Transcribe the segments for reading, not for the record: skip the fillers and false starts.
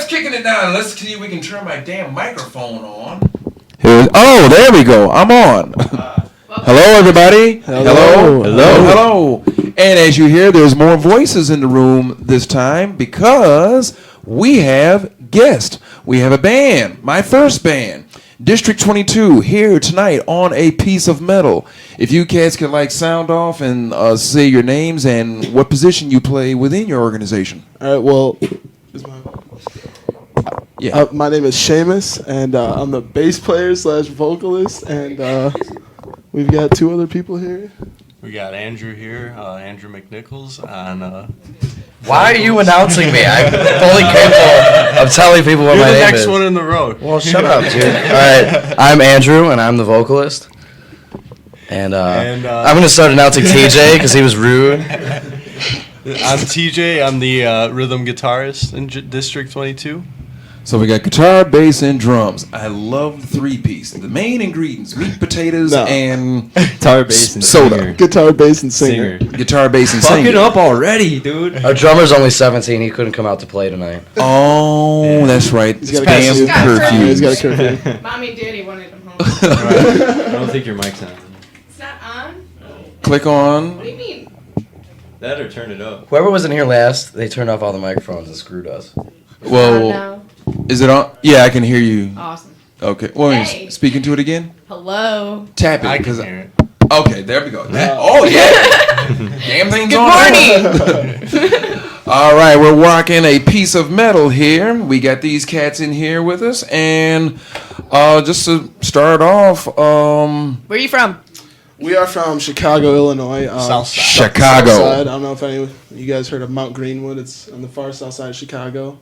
That's kicking it down. Let's see if we can turn my damn microphone on. Oh, there we go. I'm on. Hello, everybody. Hello. And as you hear, there's more voices in the room this time because we have guests. We have a band, my first band, District 22, here tonight on A Piece of Metal. If you cats could sound off and say your names and what position you play within your organization. All right, well, Yeah. my name is Seamus, and I'm the bass player / vocalist, and we've got two other people here. We got Andrew here, Andrew McNichols on. Why are you announcing me? I'm fully capable of telling people what my You're the name next is. one in the road. Well, shut up, dude. All right, I'm Andrew, and I'm the vocalist. And I'm going to start announcing TJ because he was rude. I'm TJ. I'm the rhythm guitarist in District 22. So we got guitar, bass, and drums. I love the three-piece. The main ingredients, meat, potatoes, and guitar, bass, and soda. singer. Guitar, bass, and singer. Guitar, bass, and Fuck singer. it up already, dude. Our drummer's only 17. He couldn't come out to play tonight. Oh, that's right. He's got a Damn curfew. curfew. He's got a curfew. Mommy and Daddy wanted him home. I don't think your mic's on. It's not on? Click on. What do you mean? That or turn it up. Whoever was in here last, they turned off all the microphones and screwed us. Well, now. is it on? Yeah, I can hear you. Awesome. Okay. Well, Hey. speaking to it again. Hello. Tap it. I can 'cause hear it. Okay, there we go. Oh yeah. Damn thing's Good on. morning. All right, we're rocking A Piece of Metal here. We got these cats in here with us, and just to start off, Where are you from? We are from Chicago, Illinois. South side. Chicago. South side. I don't know if any of you guys heard of Mount Greenwood. It's on the far south side of Chicago.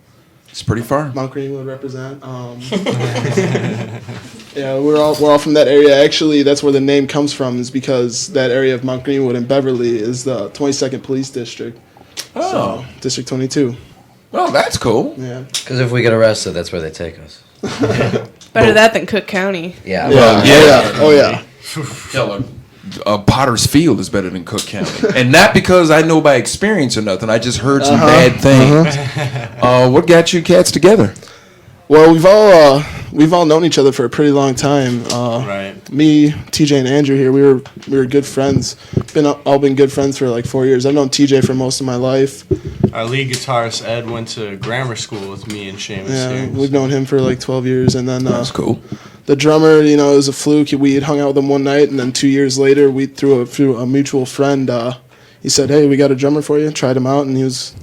It's pretty far. Mount Greenwood represent. Yeah, we're all from that area. Actually, that's where the name comes from, is because that area of Mount Greenwood and Beverly is the 22nd Police District. Oh, So, District 22. well, that's cool. Yeah. Because if we get arrested, that's where they take us. Better that than Cook County. Yeah. Yeah. Oh, yeah. Hell, Potter's Field is better than Cook County, and not because I know by experience or nothing. I just heard some bad things. What got you cats together? Well, we've all known each other for a pretty long time. Right. Me, TJ, and Andrew here, we were good friends. Been good friends for like 4 years. I've known TJ for most of my life. Our lead guitarist Ed went to grammar school with me and Seamus Yeah, here. we've known him for like 12 years, and then That's cool. the drummer, it was a fluke. We had hung out with him one night, and then 2 years later, through a mutual friend, he said, "Hey, we got a drummer for you." Tried him out, and he was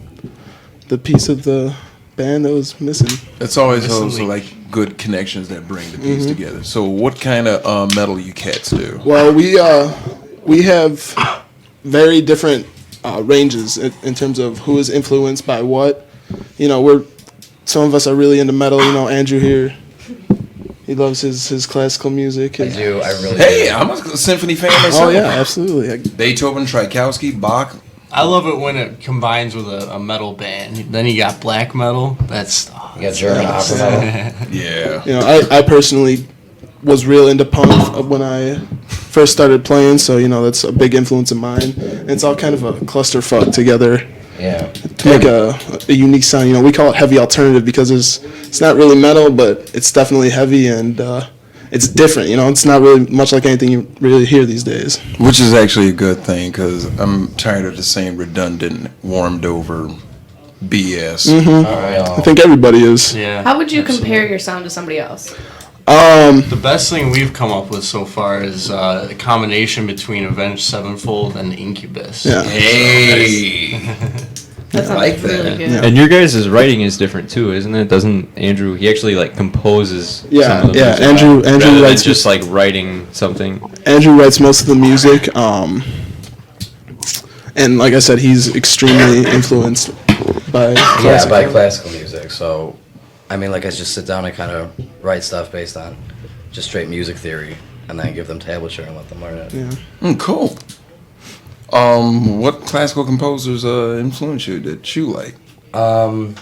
the piece of the band that was missing. It's always Missing also link. good connections that bring the piece together. So, what kind of metal you cats do? Well, we have very different ranges in terms of who is influenced by what. Some of us are really into metal. Andrew here, he loves his classical music. I do. I really Hey, do. I'm a symphony fan myself. Oh yeah, absolutely. Beethoven, Tchaikovsky, Bach. I love it when it combines with a metal band. Then you got black metal. That's You got German opera metal. Yeah. I personally was real into punk when I first started playing, so that's a big influence of mine. And it's all kind of a clusterfuck together Yeah. to make a unique sound. We call it heavy alternative because it's not really metal, but it's definitely heavy and it's different. It's not really much like anything you really hear these days. Which is actually a good thing because I'm tired of the same redundant, warmed over BS. All right. I think everybody is. yeah. How would you compare your sound to somebody else? The best thing we've come up with so far is a combination between Avenged Sevenfold and Incubus. Yeah. Hey. That sounds like that. really good. Yeah. And your guys' writing is different too, isn't it? Doesn't Andrew? He actually composes. Yeah, some of the yeah, music, Andrew rather than writes just writing something. Andrew writes most of the music, and like I said, he's extremely influenced by Yeah, by classical music. So, I just sit down and kind of write stuff based on just straight music theory, and then give them tablature and let them learn it. Yeah. Cool. What classical composers influence you that you like? Well,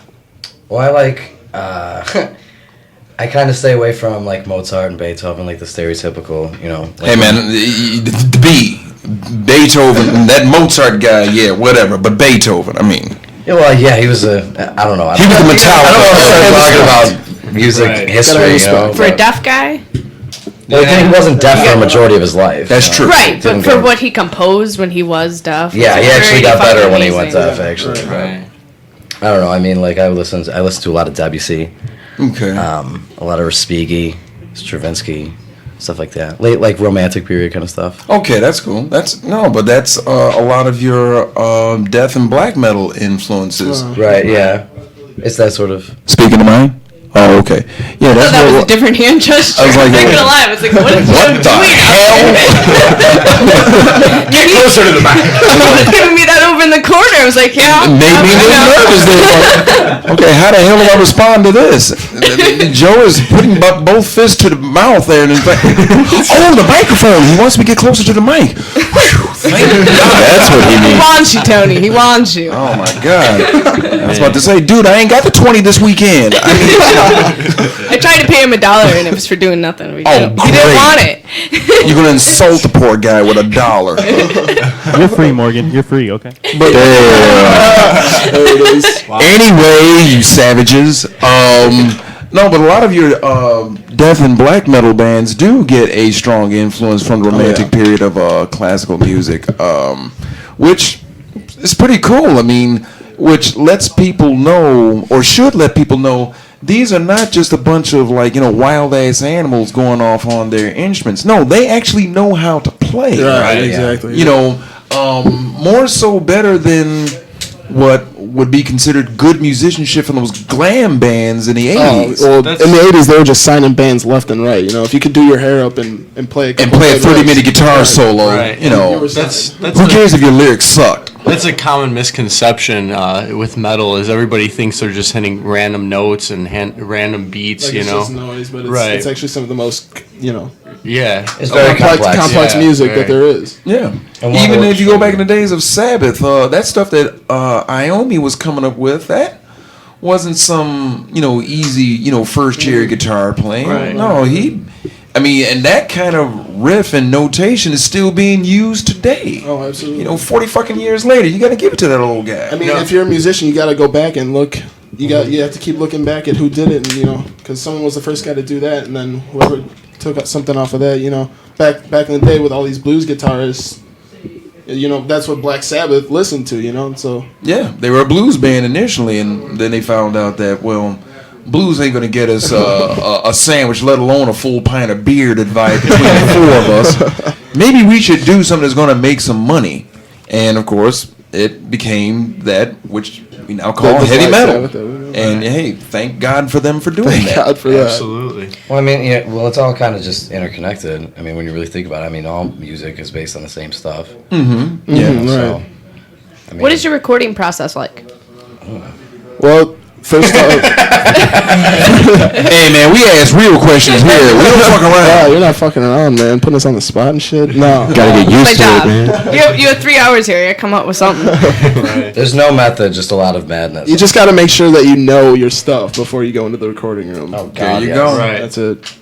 I like. I kind of stay away from Mozart and Beethoven, the stereotypical, Hey man, the Beethoven, that Mozart guy, yeah, whatever. But Beethoven, I mean, Yeah, well, yeah, he was a. I don't know. He was a Metallica. I don't want to start talking about music Right. history, you know. For a but- deaf guy? Well, he wasn't deaf for a majority of his life. That's true. Right, but Didn't for go- what he composed when he was deaf. Yeah, was he actually very got better fucking when he went amazing. deaf. Actually, Right. I don't know. I mean, like I listen to a lot of Debussy, Okay. a lot of Respighi, Stravinsky, stuff like that. Late like romantic period kind of stuff. Okay, that's cool. That's a lot of your death and black metal influences. Right. Yeah. It's that sort of. Speaking of mine. Oh, okay. Yeah, I that's thought that was a what. different hand gesture. I was like, I'm not gonna lie. I was like, what is What the hell? Get closer to the mic. He was giving me that over in the corner. I was like, yeah. Made me a little nervous there. Okay, how the hell do I respond to this? Joe is putting both fists to the mouth there, and it's like, oh, the microphone. He wants me to get closer to the mic. Whew, thank God. That's what he He means. wants you, Tony. He wants you. Oh my God! I was about to say, dude, I ain't got the 20 this weekend. I mean, I tried to pay him $1, and it was for doing nothing. We Oh, didn't, great. he didn't want it. you're gonna insult the poor guy with $1. You're free, Morgan. You're free, okay? But There it is. anyway, you savages. No, but a lot of your death and black metal bands do get a strong influence from the romantic period of classical music, which is pretty cool. I mean, which lets people know, or should let people know, these are not just a bunch of wild ass animals going off on their instruments. No, they actually know how to play. Right, exactly. More so better than what would be considered good musicianship from those glam bands in the 80s. Well, That's- in the 80s, they were just signing bands left and right. If you could do your hair up and play a And couple play a good 30-minute riffs, guitar right. solo, Right. That's who cares if your lyrics sucked? That's a common misconception with metal is everybody thinks they're just hitting random notes and random beats, Like, you it's know. just noise, but it's, Right. it's actually some of the most, Yeah. It's very complex Yeah, music very. that there is. Yeah. And one Even more if you go thing. back in the days of Sabbath, that stuff that Iommi was coming up with, that wasn't some, easy, first chair guitar playing. Right. No, and that kind of riff and notation is still being used today. Oh, absolutely. 40 fucking years later, you got to give it to that old guy. I mean, if you're a musician, you got to go back and look. You have to keep looking back at who did it, and because someone was the first guy to do that, and then whoever took something off of that, back in the day with all these blues guitarists, that's what Black Sabbath listened to, so Yeah, they were a blues band initially, and then they found out that, blues ain't gonna get us a sandwich, let alone a full pint of beer to divide between the four of us. Maybe we should do something that's gonna make some money, and of course, it became that which we now call The heavy Black metal. Sabbath that we know. And hey, thank God for them for doing thank that. God for that. Absolutely. Well, I mean, it's all kind of just interconnected. I mean, when you really think about it, all music is based on the same stuff. Yeah. So, Right. I mean, What is your recording process like? Well, first off, Hey man, we ask real questions here. We don't fuck around. you're not fucking around, man. Putting us on the spot and shit. No. Gotta get My used to job. it, man. You have 3 hours here. You come up with something. there's no method, just a lot of madness. You just got to make sure that you know your stuff before you go into the recording room. Oh, God, There you yes. go. Right.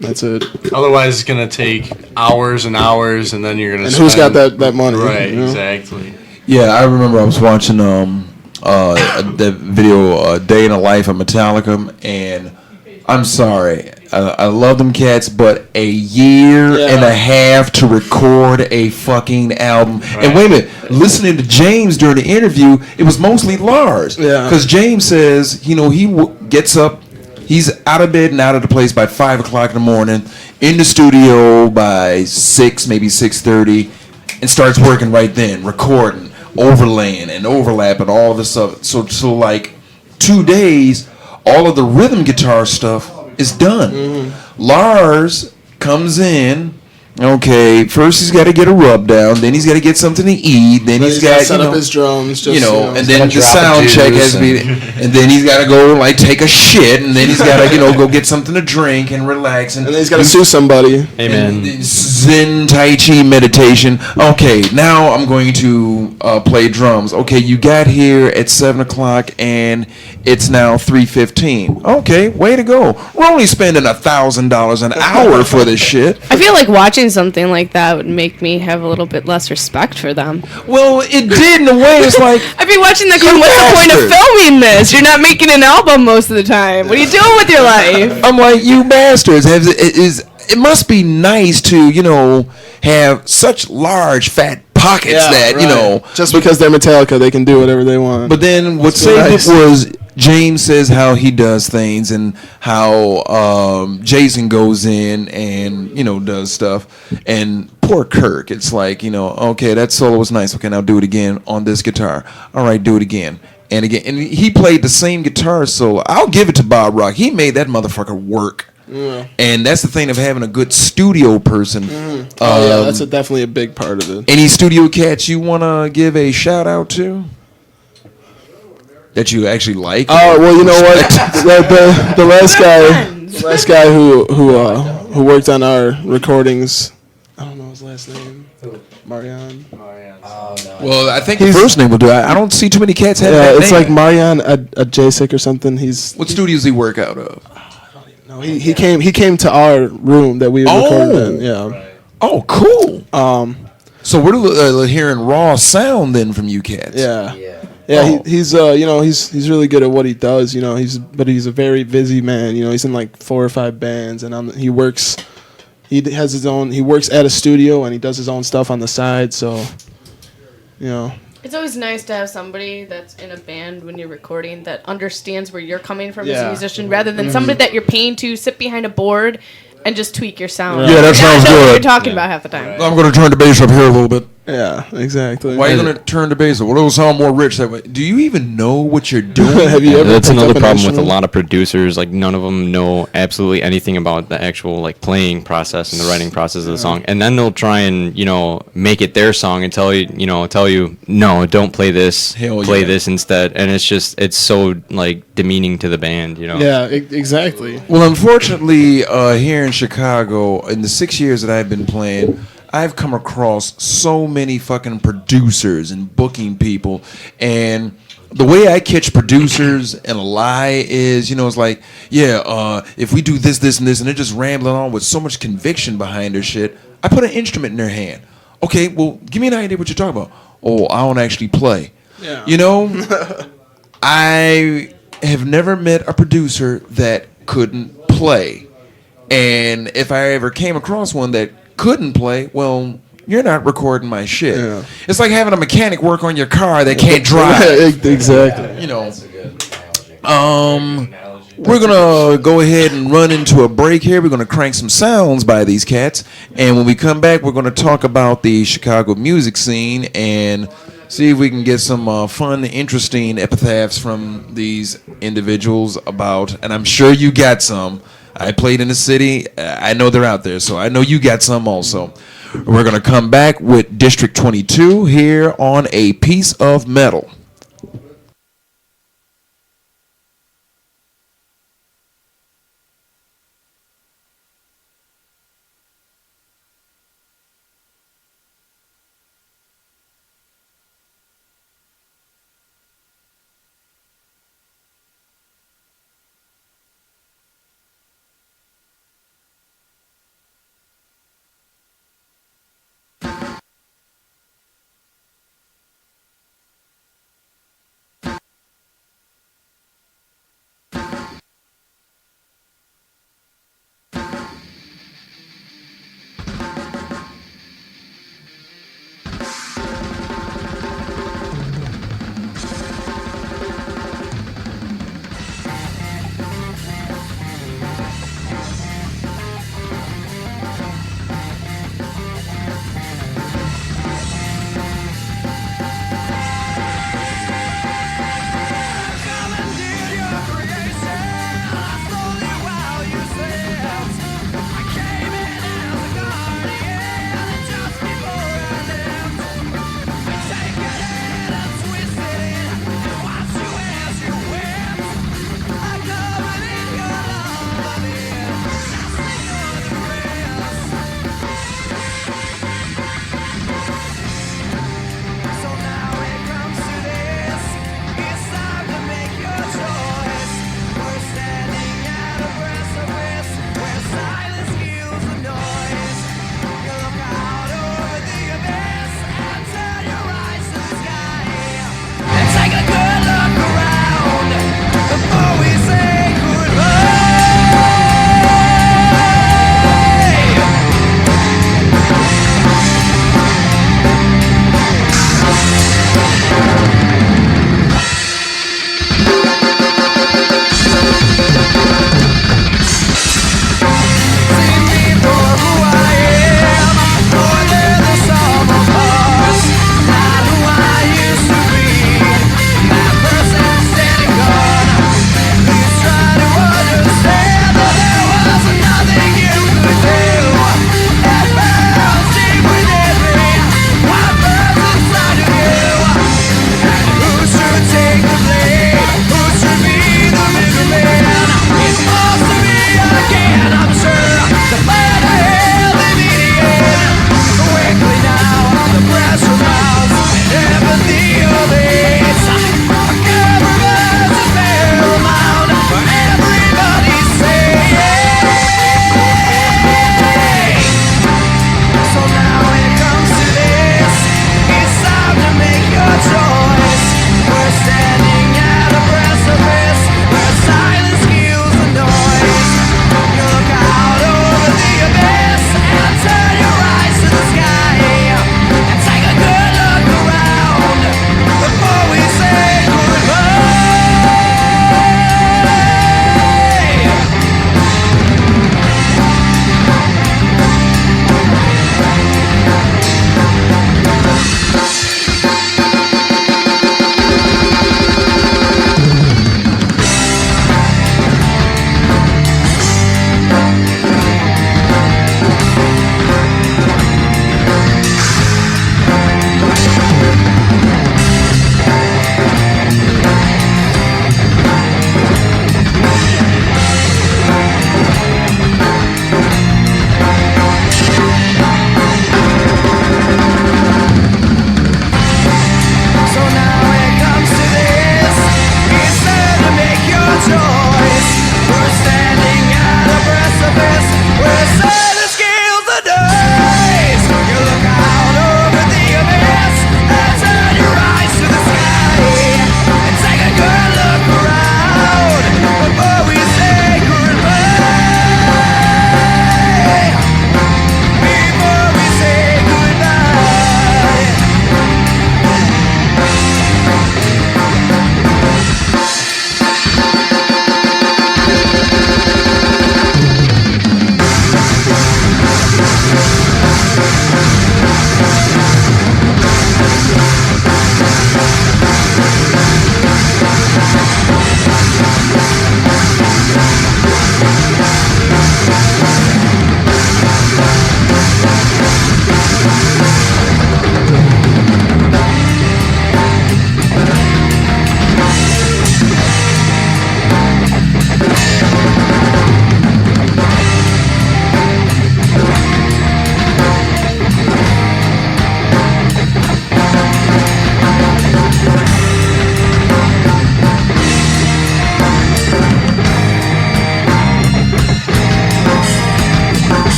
That's it. Otherwise, it's gonna take hours and hours, and then you're gonna. And who's got spend- that money? Right. you know? Exactly. Yeah, I remember I was watching the video "Day in the Life" of Metallica, and I'm sorry, I love them cats, but a year Yeah. and a half to record a fucking album. And wait a minute, listening to James during the interview, it was mostly Lars. Yeah. Because James says, he gets up, he's out of bed and out of the place by 5 o'clock in the morning, in the studio by 6, maybe 6:30, and starts working right then, recording, overlaying and overlapping all of this stuff. So like 2 days, all of the rhythm guitar stuff is done. Lars comes in. Okay, first he's got to get a rub down, then he's got to get something to eat, then he's got to set up his drums. Just, and then the drop a sound check has juice to be, and then he's got to go take a shit, and then he's got to go get something to drink and relax, and then he's got to sue somebody. and Zen Tai Chi meditation. Okay, now I'm going to play drums. Okay, you got here at 7 o'clock and it's now 3:15. Okay, way to go. We're only spending $1,000 an hour for this shit. I feel like watching doing something like that would make me have a little bit less respect for them. Well, it did in a way. It's like, I'd be watching the going, what's the point of filming this? You're not making an album most of the time. What are you doing with your life? I'm like, you bastards. It must be nice to, have such large, fat pockets that, just because they're Metallica, they can do whatever they want. But then what saved it was James says how he does things and how Jason goes in and, does stuff. And poor Kirk, it's like, okay, that solo was nice. Okay, now do it again on this guitar. All right, do it again. And again. And he played the same guitar solo. I'll give it to Bob Rock. He made that motherfucker work. Yeah. And that's the thing of having a good studio person. That's definitely a big part of it. Any studio cats you want to give a shout out to that you actually like? Oh, well, you know what? the last guy who worked on our recordings, I don't know his last name. Marianne. Oh, no. Well, I think his first name will do. I don't see too many cats have that it's name. like Marianne Ajacek or something. What studios does he work out of? No, he came to our room that we recorded in. Yeah. Right. Oh, cool. So we're hearing raw sound then from you cats. Yeah. Oh. He's he's really good at what he does. He's a very busy man. He's in like 4 or 5 bands, and he works. He has his own. He works at a studio and he does his own stuff on the side. So, It's always nice to have somebody that's in a band when you're recording that understands where you're coming from as a musician, rather than somebody that you're paying to sit behind a board and just tweak your sound. Yeah, that sounds know what good. you're talking about half the time. I'm going to turn the bass up here a little bit. Yeah, exactly. Why are you going to turn the bass up? Well, it'll sound more rich that way. Do you even know what you're doing? Have you ever? That's picked another up an problem with a instrument? lot of producers. Like, none of them know absolutely anything about the actual playing process and the writing process of the song. And then they'll try and make it their song and tell you no, don't play this. Play this instead. And it's so demeaning to the band. Yeah, exactly. Well, unfortunately, here in Chicago, in the 6 years that I've been playing, I've come across so many fucking producers and booking people, and the way I catch producers in a lie is, it's like, if we do this, this, and this, and they're just rambling on with so much conviction behind their shit, I put an instrument in their hand. Okay, well, give me an idea what you're talking about. Oh, I don't actually play. Yeah. I have never met a producer that couldn't play. And if I ever came across one that couldn't play, well, you're not recording my shit. Yeah. It's like having a mechanic work on your car that can't drive. Exactly. That's a good analogy. We're going to go ahead and run into a break here. We're going to crank some sounds by these cats. And when we come back, we're going to talk about the Chicago music scene and see if we can get some fun, interesting epitaphs from these individuals about, and I'm sure you got some. I played in the city. I know they're out there, so I know you got some also. We're going to come back with District 22 here on A Piece of Metal.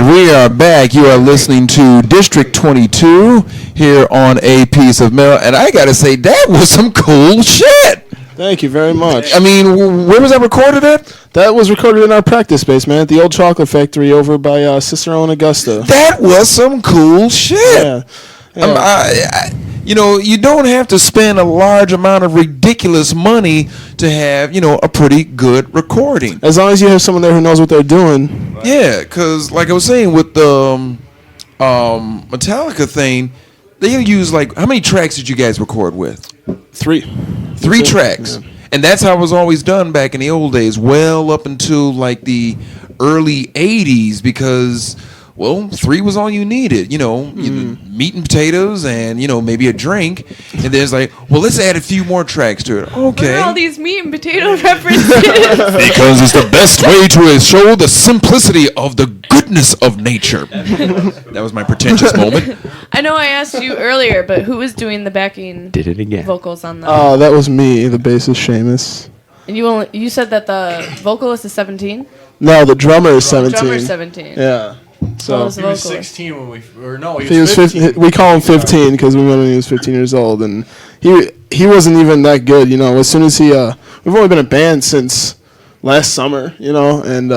we are back. You are listening to District 22 here on A Piece of Mail. And I got to say, that was some cool shit. Thank you very much. I mean, where was that recorded at? That was recorded in our practice space, man, at the old chocolate factory over by Cicero and Augusta. That was some cool shit. Yeah. You know, you don't have to spend a large amount of ridiculous money to have, you know, a pretty good recording. As long as you have someone there who knows what they're doing. Yeah, because like I was saying with the Metallica thing, they use like, how many tracks did you guys record with? 3. 3 tracks. Yeah. And that's how it was always done back in the old days, well up until like the early 80s, because, well, 3 was all you needed. You know, meat and potatoes and, you know, maybe a drink. And there's like, well, let's add a few more tracks to it. Okay. What are all these meat and potato references? Because it's the best way to show the simplicity of the goodness of nature. That was my pretentious moment. I know I asked you earlier, but who was doing the backing Did it again. vocals on that? Oh, that was me, the bassist Seamus. And you said that the vocalist is 17? No, the drummer is 17. Drummer's 17. Yeah. So was the He was vocalist? 16 when he he was 15. We call him 15 because we met when he was 15 years old, and he wasn't even that good, you know. As soon as we've only been a band since last summer, you know, and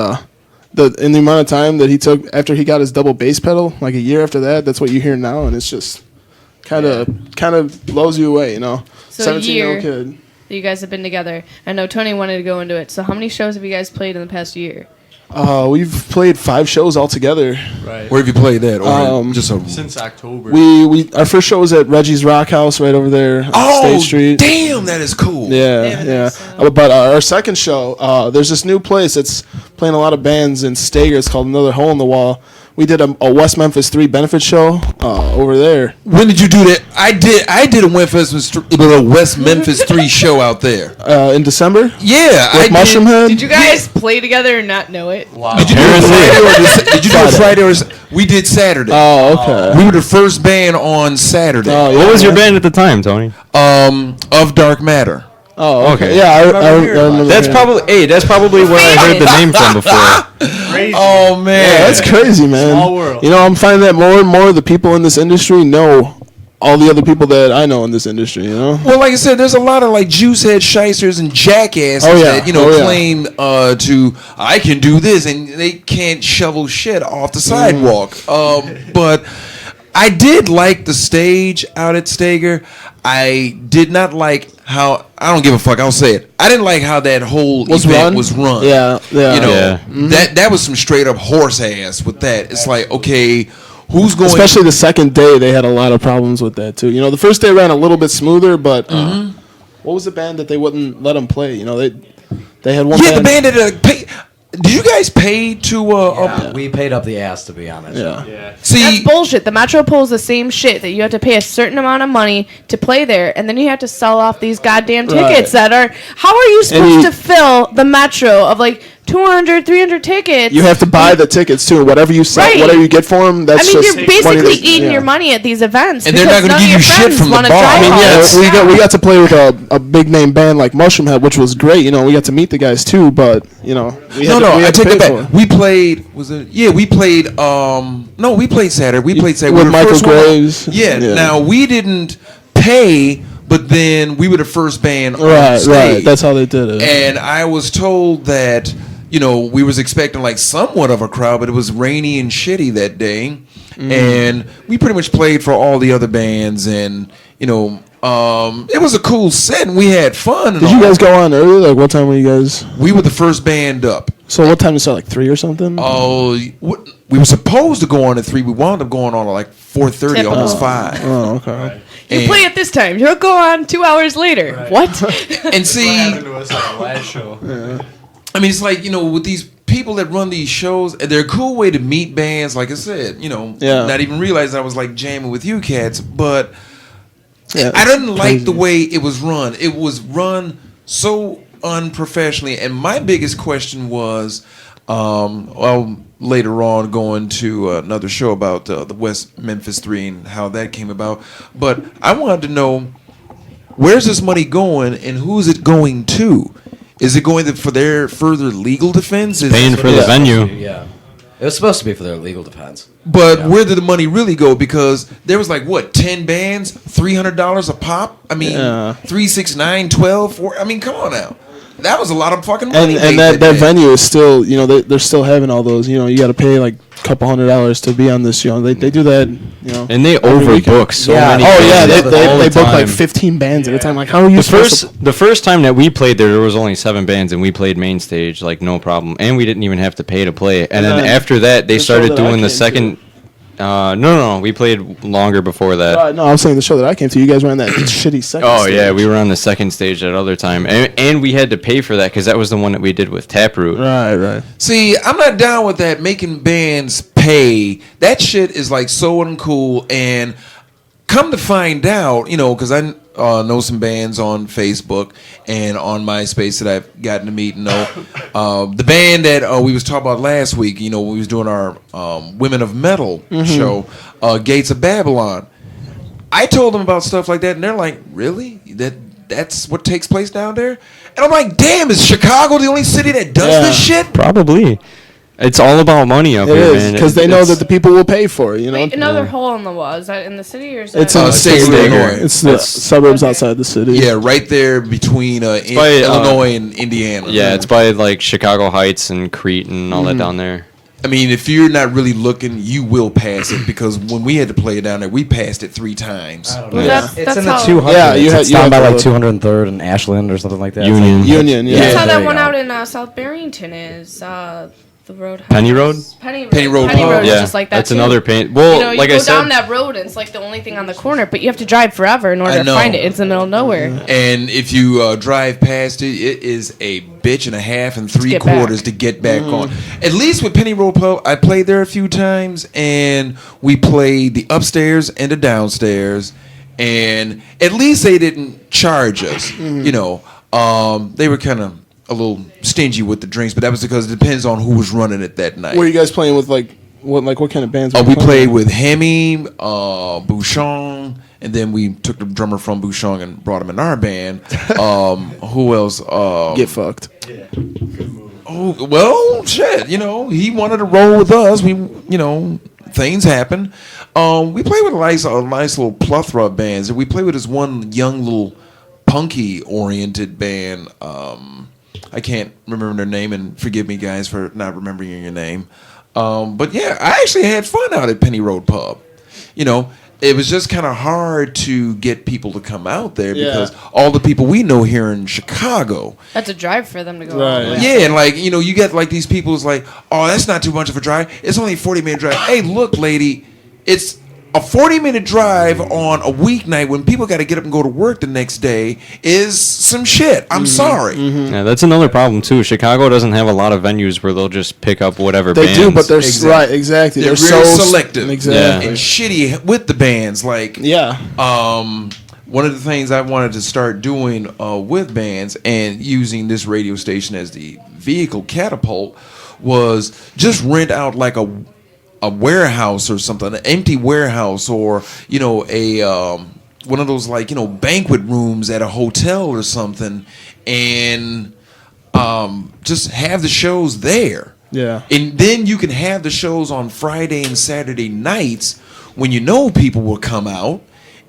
in the amount of time that he took after he got his double bass pedal, like a year after that, that's what you hear now, and it's just kind of blows you away, you know. So 17-year-old kid. that you guys have been together. I know Tony wanted to go into it. So how many shows have you guys played in the past year? We've played 5 shows altogether. Right. Where have you played that? Or just a... Since October. We our first show was at Reggie's Rock House right over there on State Street. Damn, that is cool. Yeah. But our second show, there's this new place that's playing a lot of bands in Stager. It's called Another Hole in the Wall. We did a West Memphis 3 benefit show over there. When did you do that? I did a West Memphis 3 show out there. In December? Yeah, With Mushroom Head? Did you guys play together and not know it? Wow. Did you do it Friday or did you do it Friday or we did Saturday? Oh, okay. We were the first band on Saturday. Oh, yeah. What was your band at the time, Tony? Of Dark Matter. Oh, Okay. Yeah, I remember. That's probably where I heard the name from before. Crazy. Oh man, Yeah, that's crazy, man. Small world. You know, I'm finding that more and more the people in this industry know all the other people that I know in this industry, you know? Well, like I said, there's a lot of like juicehead shysters and jackasses that claim to I can do this and they can't shovel shit off the sidewalk. But I did like the stage out at Stager. I did not like how I don't give a fuck. I'll say it. I didn't like how that whole event was run. Yeah. You know that was some straight up horse ass with that. It's like okay. Who's going? Especially the second day, they had a lot of problems with that too. You know, the first day ran a little bit smoother, but what was the band that they wouldn't let them play? You know, they had one. Yeah, the band that pay. Did you guys pay to? We paid up the ass, to be honest. Yeah. See, That's bullshit. The Metro pulls the same shit that you have to pay a certain amount of money to play there, and then you have to sell off these goddamn tickets that are. How are you supposed to fill the Metro of like 200, 300 tickets? You have to buy the tickets too. Whatever you sell, Right. whatever you get for them, that's I mean, just you're money basically that- eating yeah. your money at these events, And they're not because gonna none give of you your shit friends from the wanna bar. drive I mean, all Yeah, this. we got to play with a big name band like Mushroom Head, which was great. You know, we got to meet the guys too, but you know, we had I to take pay it for back. We played. Was it? Yeah, we played. No, we played Saturday. We played Saturday with We were Michael first one- Graves. Yeah, Yeah. Now we didn't pay, but then we were the first band on Right, stage. right. That's how they did it. And I was told that we was expecting like somewhat of a crowd, but it was rainy and shitty that day, and we pretty much played for all the other bands, and it was a cool set, and we had fun. And Did you all. guys go on early? Like, what time were you guys? We were the first band up. So, what time did it start? Like 3 or something? Oh, we were supposed to go on at 3. We wound up going on at like 4:30, Typical. almost 5. Oh, okay. You And- play at this time. You'll go on 2 hours later. What? And see, What happened to us at the last show? I mean, it's like, with these people that run these shows, they're a cool way to meet bands. Like I said, Yeah. not even realizing I was like jamming with you cats, but Yeah, I didn't like crazy. the way it was run. It was run so unprofessionally. And my biggest question was, later on going to another show about the West Memphis 3 and how that came about. But I wanted to know, where's this money going and who's it going to? Is it going for their further legal defense? Paying for the venue. Yeah. It was supposed to be for their legal defense. But where did the money really go? Because there was like what, 10 bands, $300 a pop. I mean, 3, 6, 9, 12. 4. I mean, come on now. That was a lot of fucking money. And that venue is still, you know, they're still having all those. You know, you got to pay like a couple $100 to be on this show. They do that, you know. And they every overbook weekend. so Yeah. many. Oh yeah, bands all they the book like time. 15 bands at a time. Like, how are you The first time that we played there was only 7 bands, and we played main stage like no problem, and we didn't even have to pay to play. And then after that, they the show started that I doing the came second. No, we played longer before that. No, I was saying the show that I came to. You guys were on that shitty second. Oh stage. yeah, we were on the second stage that other time, and we had to pay for that because that was the one that we did with Taproot. Right. See, I'm not down with that. Making bands pay. That shit is like so uncool. And come to find out, you know, because I know some bands on Facebook and on MySpace that I've gotten to meet and know. The band that we was talking about last week, you know, when we was doing our Women of Metal show, Gates of Babylon. I told them about stuff like that, and they're like, "Really? That's what takes place down there?" And I'm like, "Damn, is Chicago the only city that does this shit?" Probably. It's all about money up It here, is man. because they know that the people will pay for it. You know, Wait, another hole in the wall. Is that in the city or is that? it's in the State state of of Illinois. It's the suburbs outside the city. Yeah, right there between by, Illinois and Indiana. Yeah, it's by like Chicago Heights and Crete and all that down there. I mean, if you're not really looking, you will pass it because when we had to play it down there, we passed it 3 times. Well, that's It's in the how, 200. Yeah, It's you down have by to like look. 203rd and Ashland or something like that. It's Union. like- Union. Yeah. That's how there that you one go. out in South Barrington is. The road. Penny Road? Penny Road. Penny Road Penny Pub. Road is Yeah, just like that that's too. another pain. Well, you know, you like go I said, down that road and it's like the only thing on the corner, but you have to drive forever in order I to know. find it. It's in the middle of nowhere. And if you drive past it, it is a bitch and a half and 3/4 to get back on. At least with Penny Road Pub, I played there a few times, and we played the upstairs and the downstairs, and at least they didn't charge us. You know, they were kind of a little stingy with the drinks, but that was because it depends on who was running it that night. Were you guys playing with what kind of bands? were you We playing played with? with Hemi, Bouchon, and then we took the drummer from Bouchon and brought him in our band. Who else? Get Fucked. Oh, well, shit. You know, he wanted to roll with us. We, you know, things happen. We played with a nice little plethora of bands. We played with this one young little punky-oriented band. I can't remember their name, and forgive me, guys, for not remembering your name. But yeah, I actually had fun out at Penny Road Pub. You know, it was just kind of hard to get people to come out there because all the people we know here in Chicago. That's a drive for them to go. Right. all the way. Yeah, and like, you know, you get like these people who's like, oh, that's not too much of a drive. It's only a 40-minute drive. Hey, look, lady, it's a 40-minute drive on a weeknight when people got to get up and go to work the next day is some shit. I'm sorry. yeah, that's another problem too. Chicago doesn't have a lot of venues where they'll just pick up whatever They bands. do, but they're Exactly. right. Exactly. They're so real selective. Exactly. And shitty with the bands. Like, Yeah. one of the things I wanted to start doing with bands and using this radio station as the vehicle catapult was just rent out like a warehouse or something, an empty warehouse, or you know, a one of those like, you know, banquet rooms at a hotel or something, and just have the shows there. Yeah. And then you can have the shows on Friday and Saturday nights when you know people will come out,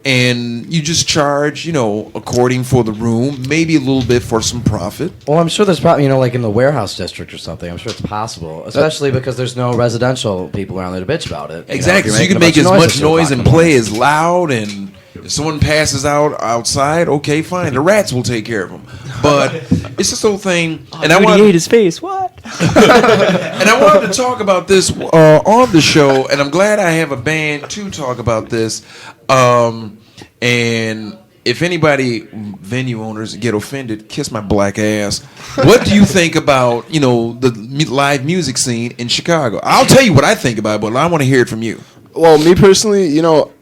and you just charge, you know, according for the room, maybe a little bit for some profit. Well, I'm sure there's probably, you know, like in the warehouse district or something. I'm sure it's possible, especially because there's no residential people around there to bitch about it. Exactly. You know, So if you you're can make making as a bunch much of noise noise at 2 and o'clock in the play morning. as loud, and if someone passes out outside, okay, fine. The rats will take care of them. But it's this whole thing, and I wanted, his face. What? and I wanted to talk about this on the show, and I'm glad I have a band to talk about this. And if anybody, venue owners, get offended, kiss my black ass. What do you think about, you know, the live music scene in Chicago? I'll tell you what I think about it, but I want to hear it from you. Well, me personally, you know,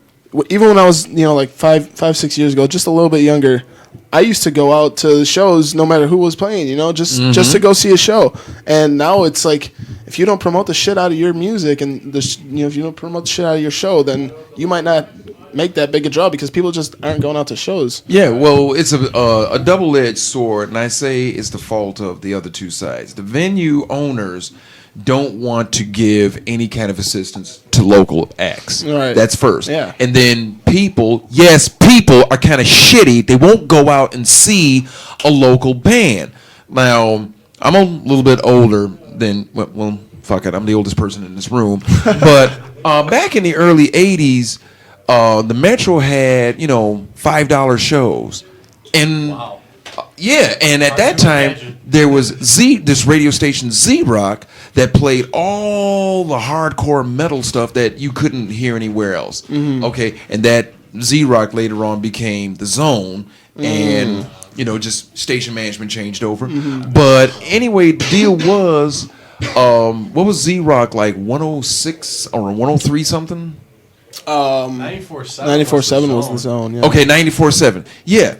even when I was, you know, like 6 years ago, just a little bit younger, I used to go out to the shows no matter who was playing, you know, just to go see a show. And now it's like, if you don't promote the shit out of your music and you know, if you don't promote the shit out of your show, then you might not make that big a draw because people just aren't going out to shows. Yeah, well, it's a double-edged sword, and I say it's the fault of the other two sides. The venue owners don't want to give any kind of assistance to local acts. Right. That's first. Yeah. And then people are kind of shitty. They won't go out and see a local band. Now, I'm a little bit older than, well, fuck it, I'm the oldest person in this room. But back in the early 80s, the Metro had, $5 shows. And yeah, and at that time there was this radio station Z-Rock that played all the hardcore metal stuff that you couldn't hear anywhere else. Okay, and that Z-Rock later on became the Zone, and just station management changed over. But anyway, the deal was, what was Z-Rock, like 106 or 103 something? 94.7 was the Zone. Yeah. Okay, 94.7. Yeah.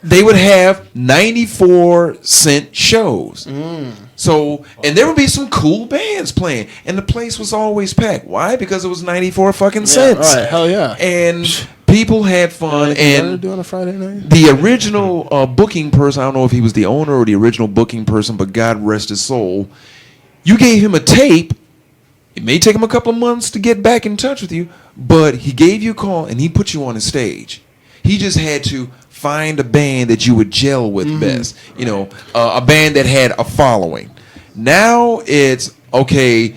They would have 94-cent shows. So, and there would be some cool bands playing, and the place was always packed. Why? Because it was 94 fucking cents. All right, hell yeah. And people had fun. And do on a Friday night. the original booking person, I don't know if he was the owner or the original booking person, but God rest his soul. You gave him a tape. It may take him a couple of months to get back in touch with you, but he gave you a call and he put you on his stage. He just had to find a band that you would gel with best. A band that had a following. Now it's, okay,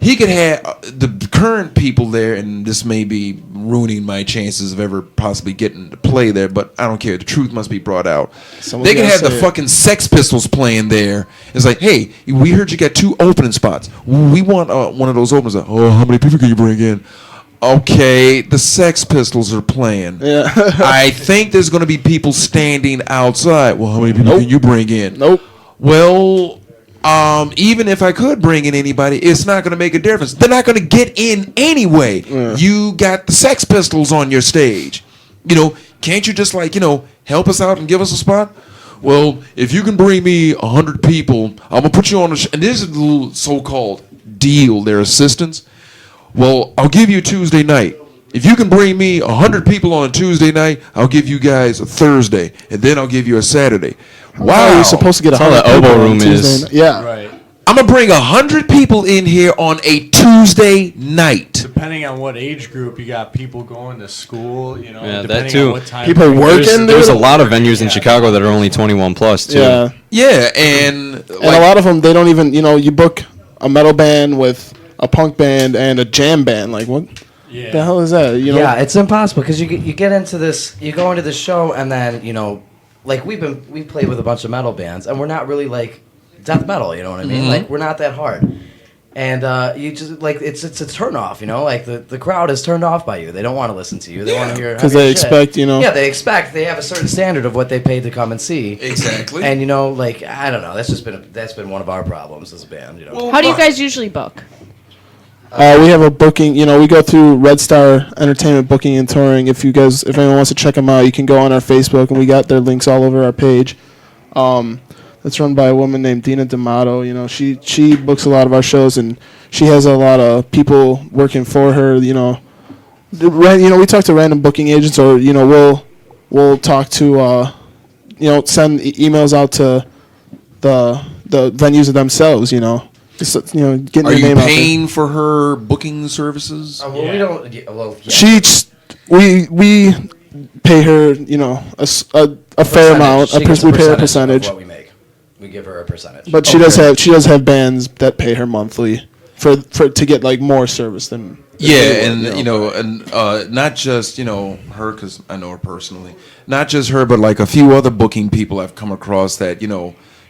he could have the current people there, and this may be ruining my chances of ever possibly getting to play there, but I don't care. The truth must be brought out. They could have the fucking Sex Pistols playing there. It's like, hey, we heard you got 2 opening spots. We want one of those openings. Oh, how many people can you bring in? Okay, the Sex Pistols are playing. Yeah. I think there's going to be people standing outside. Well, how many people can you bring in? Nope. Well, even if I could bring in anybody, it's not going to make a difference. They're not going to get in anyway. Yeah. You got the Sex Pistols on your stage. Can't you just help us out and give us a spot? Well, if you can bring me 100 people, I'm going to put you on and this is the little so-called deal, their assistance. Well, I'll give you a Tuesday night. If you can bring me 100 people on a Tuesday night, I'll give you guys a Thursday, and then I'll give you a Saturday. Wow, you're supposed to get 100 That's how the people elbow on room Tuesday is. night. Yeah. Right. I'm gonna bring 100 people in here on a Tuesday night. Depending on what age group, you got people going to school. Yeah, depending that too. On what time People working. There's a lot of venues in Chicago that are only 21 plus too. Yeah. Yeah, and And a lot of them, they don't even, you book a metal band with a punk band and a jam band. Like, what the hell is that? Yeah, it's impossible because you get into this, you go into the show, and then like we played with a bunch of metal bands, and we're not really like death metal. You know what I mean? Like we're not that hard, and you just like it's a turn off. Like the crowd is turned off by you. They don't want to listen to you. They want to hear because they expect Yeah, they have a certain standard of what they paid to come and see. Exactly. And like I don't know. That's been one of our problems as a band. How do you guys usually book? We have a booking. We go through Red Star Entertainment Booking and Touring. If anyone wants to check them out, you can go on our Facebook, and we got their links all over our page. That's run by a woman named Dina D'Amato. She books a lot of our shows, and she has a lot of people working for her. We talk to random booking agents, or we'll talk to send emails out to the venues themselves. Just, getting are your you name out there. paying for her booking services? Well, we don't. Yeah. We pay her, a fair amount. She gets We pay her a of percentage. what we make. We give her a percentage. But she does have bands that pay her monthly for to get like more service than. Yeah, and not just her, because I know her personally. Not just her, but like a few other booking people I've come across that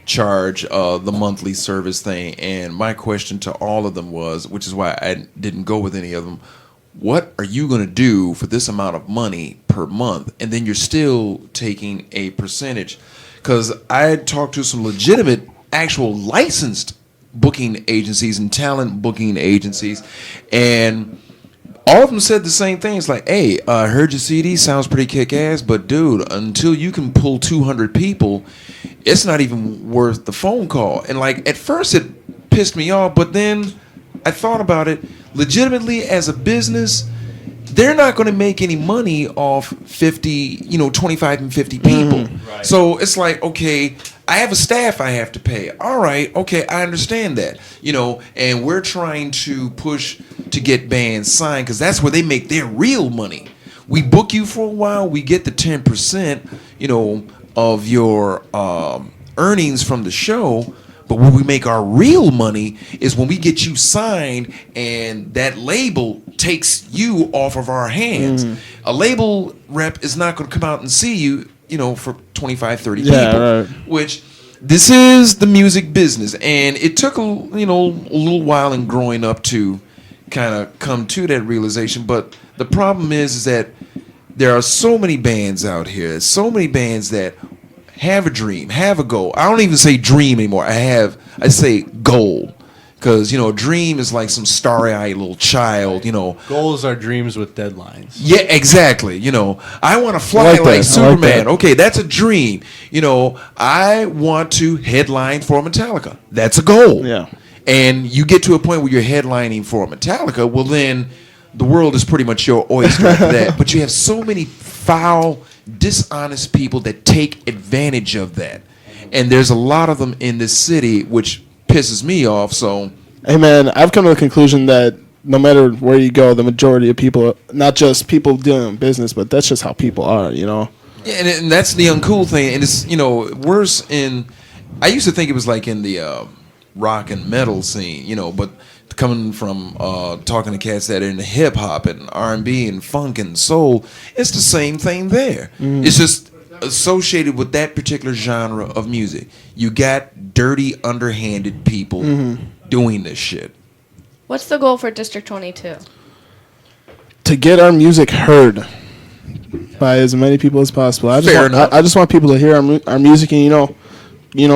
charge the monthly service thing. And my question to all of them was, which is why I didn't go with any of them, what are you going to do for this amount of money per month? And then you're still taking a percentage. Because I had talked to some legitimate, actual licensed booking agencies and talent booking agencies, and all of them said the same things, like, hey, I heard your CD, sounds pretty kick-ass, but dude, until you can pull 200 people, it's not even worth the phone call. And like, at first it pissed me off, but then I thought about it legitimately as a business. they're not going to make any money off 25 and 50 people. Right. So it's like, okay, I have a staff I have to pay. All right, okay, I understand that. And we're trying to push to get bands signed because that's where they make their real money. We book you for a while, we get the 10%, of your earnings from the show. But where we make our real money is when we get you signed and that label takes you off of our hands. A label rep is not going to come out and see you, for 25, 30 people. Right. Which this is the music business. And it took a little while in growing up to kind of come to that realization. But the problem is that there are so many bands out here, so many bands that have a dream, have a goal. I don't even say dream anymore. I say goal. Because, dream is like some starry-eyed little child, Goals are dreams with deadlines. Yeah, exactly. I want to fly I like like that. Superman. Okay, that's a dream. I want to headline for Metallica. That's a goal. Yeah. And you get to a point where you're headlining for Metallica, well then the world is pretty much your oyster after that. But you have so many foul, dishonest people that take advantage of that. And there's a lot of them in this city, which pisses me off. So, Hey man, I've come to the conclusion that no matter where you go, the majority of people, not just people doing business, but that's just how people are, Yeah, and that's the uncool thing. And it's, worse in, I used to think it was like in the rock and metal scene, but coming from talking to cats that are in hip hop and R&B and funk and soul, it's the same thing there. It's just associated with that particular genre of music. You got dirty, underhanded people doing this shit. What's the goal for District 22? To get our music heard by as many people as possible. I just want people to hear our music, and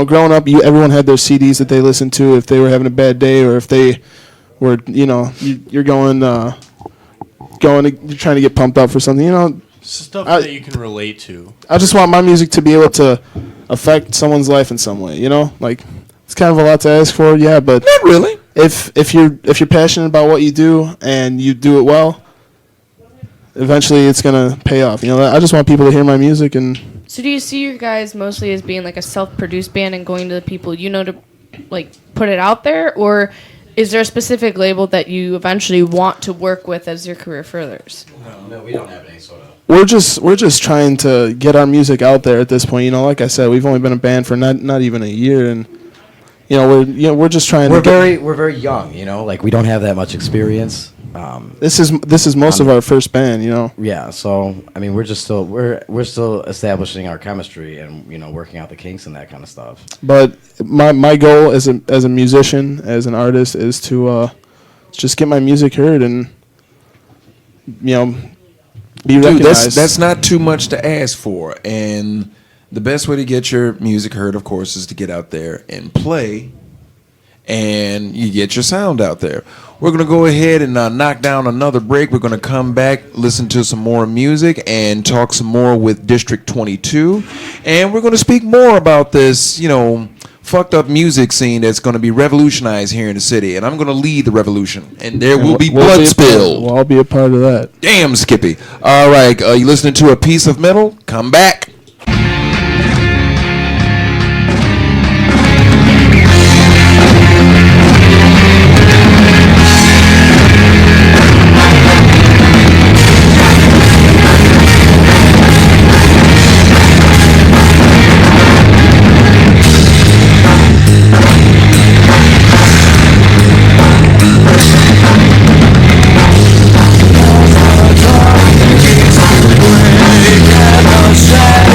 growing up, everyone had their CDs that they listened to if they were having a bad day, or if they were, you're going, you're trying to get pumped up for something, Stuff that you can relate to. I just want my music to be able to affect someone's life in some way, like it's kind of a lot to ask for, yeah, but Not really. if you're passionate about what you do and you do it well, eventually it's gonna pay off. I just want people to hear my music. And So do you see you guys mostly as being like a self-produced band and going to the people to like put it out there, or is there a specific label that you eventually want to work with as your career furthers? No, we don't have any sort of. we're just trying to get our music out there at this point. Like I said, we've only been a band for not even a year, and we're just trying We're to. we're very young. Like we don't have that much experience. This is most of our first band. Yeah, so I mean, we're still establishing our chemistry and working out the kinks and that kind of stuff. But my goal as a musician, as an artist, is to just get my music heard and be Dude, recognized. that's not too much to ask for. And the best way to get your music heard, of course, is to get out there and play, and you get your sound out there. We're going to go ahead and knock down another break. We're going to come back, listen to some more music, and talk some more with District 22. And we're going to speak more about this, fucked up music scene that's going to be revolutionized here in the city. And I'm going to lead the revolution. And there will be blood spilled. We'll all be a part of that. Damn, Skippy. All right, you listening to A Piece of Metal? Come back. Shadow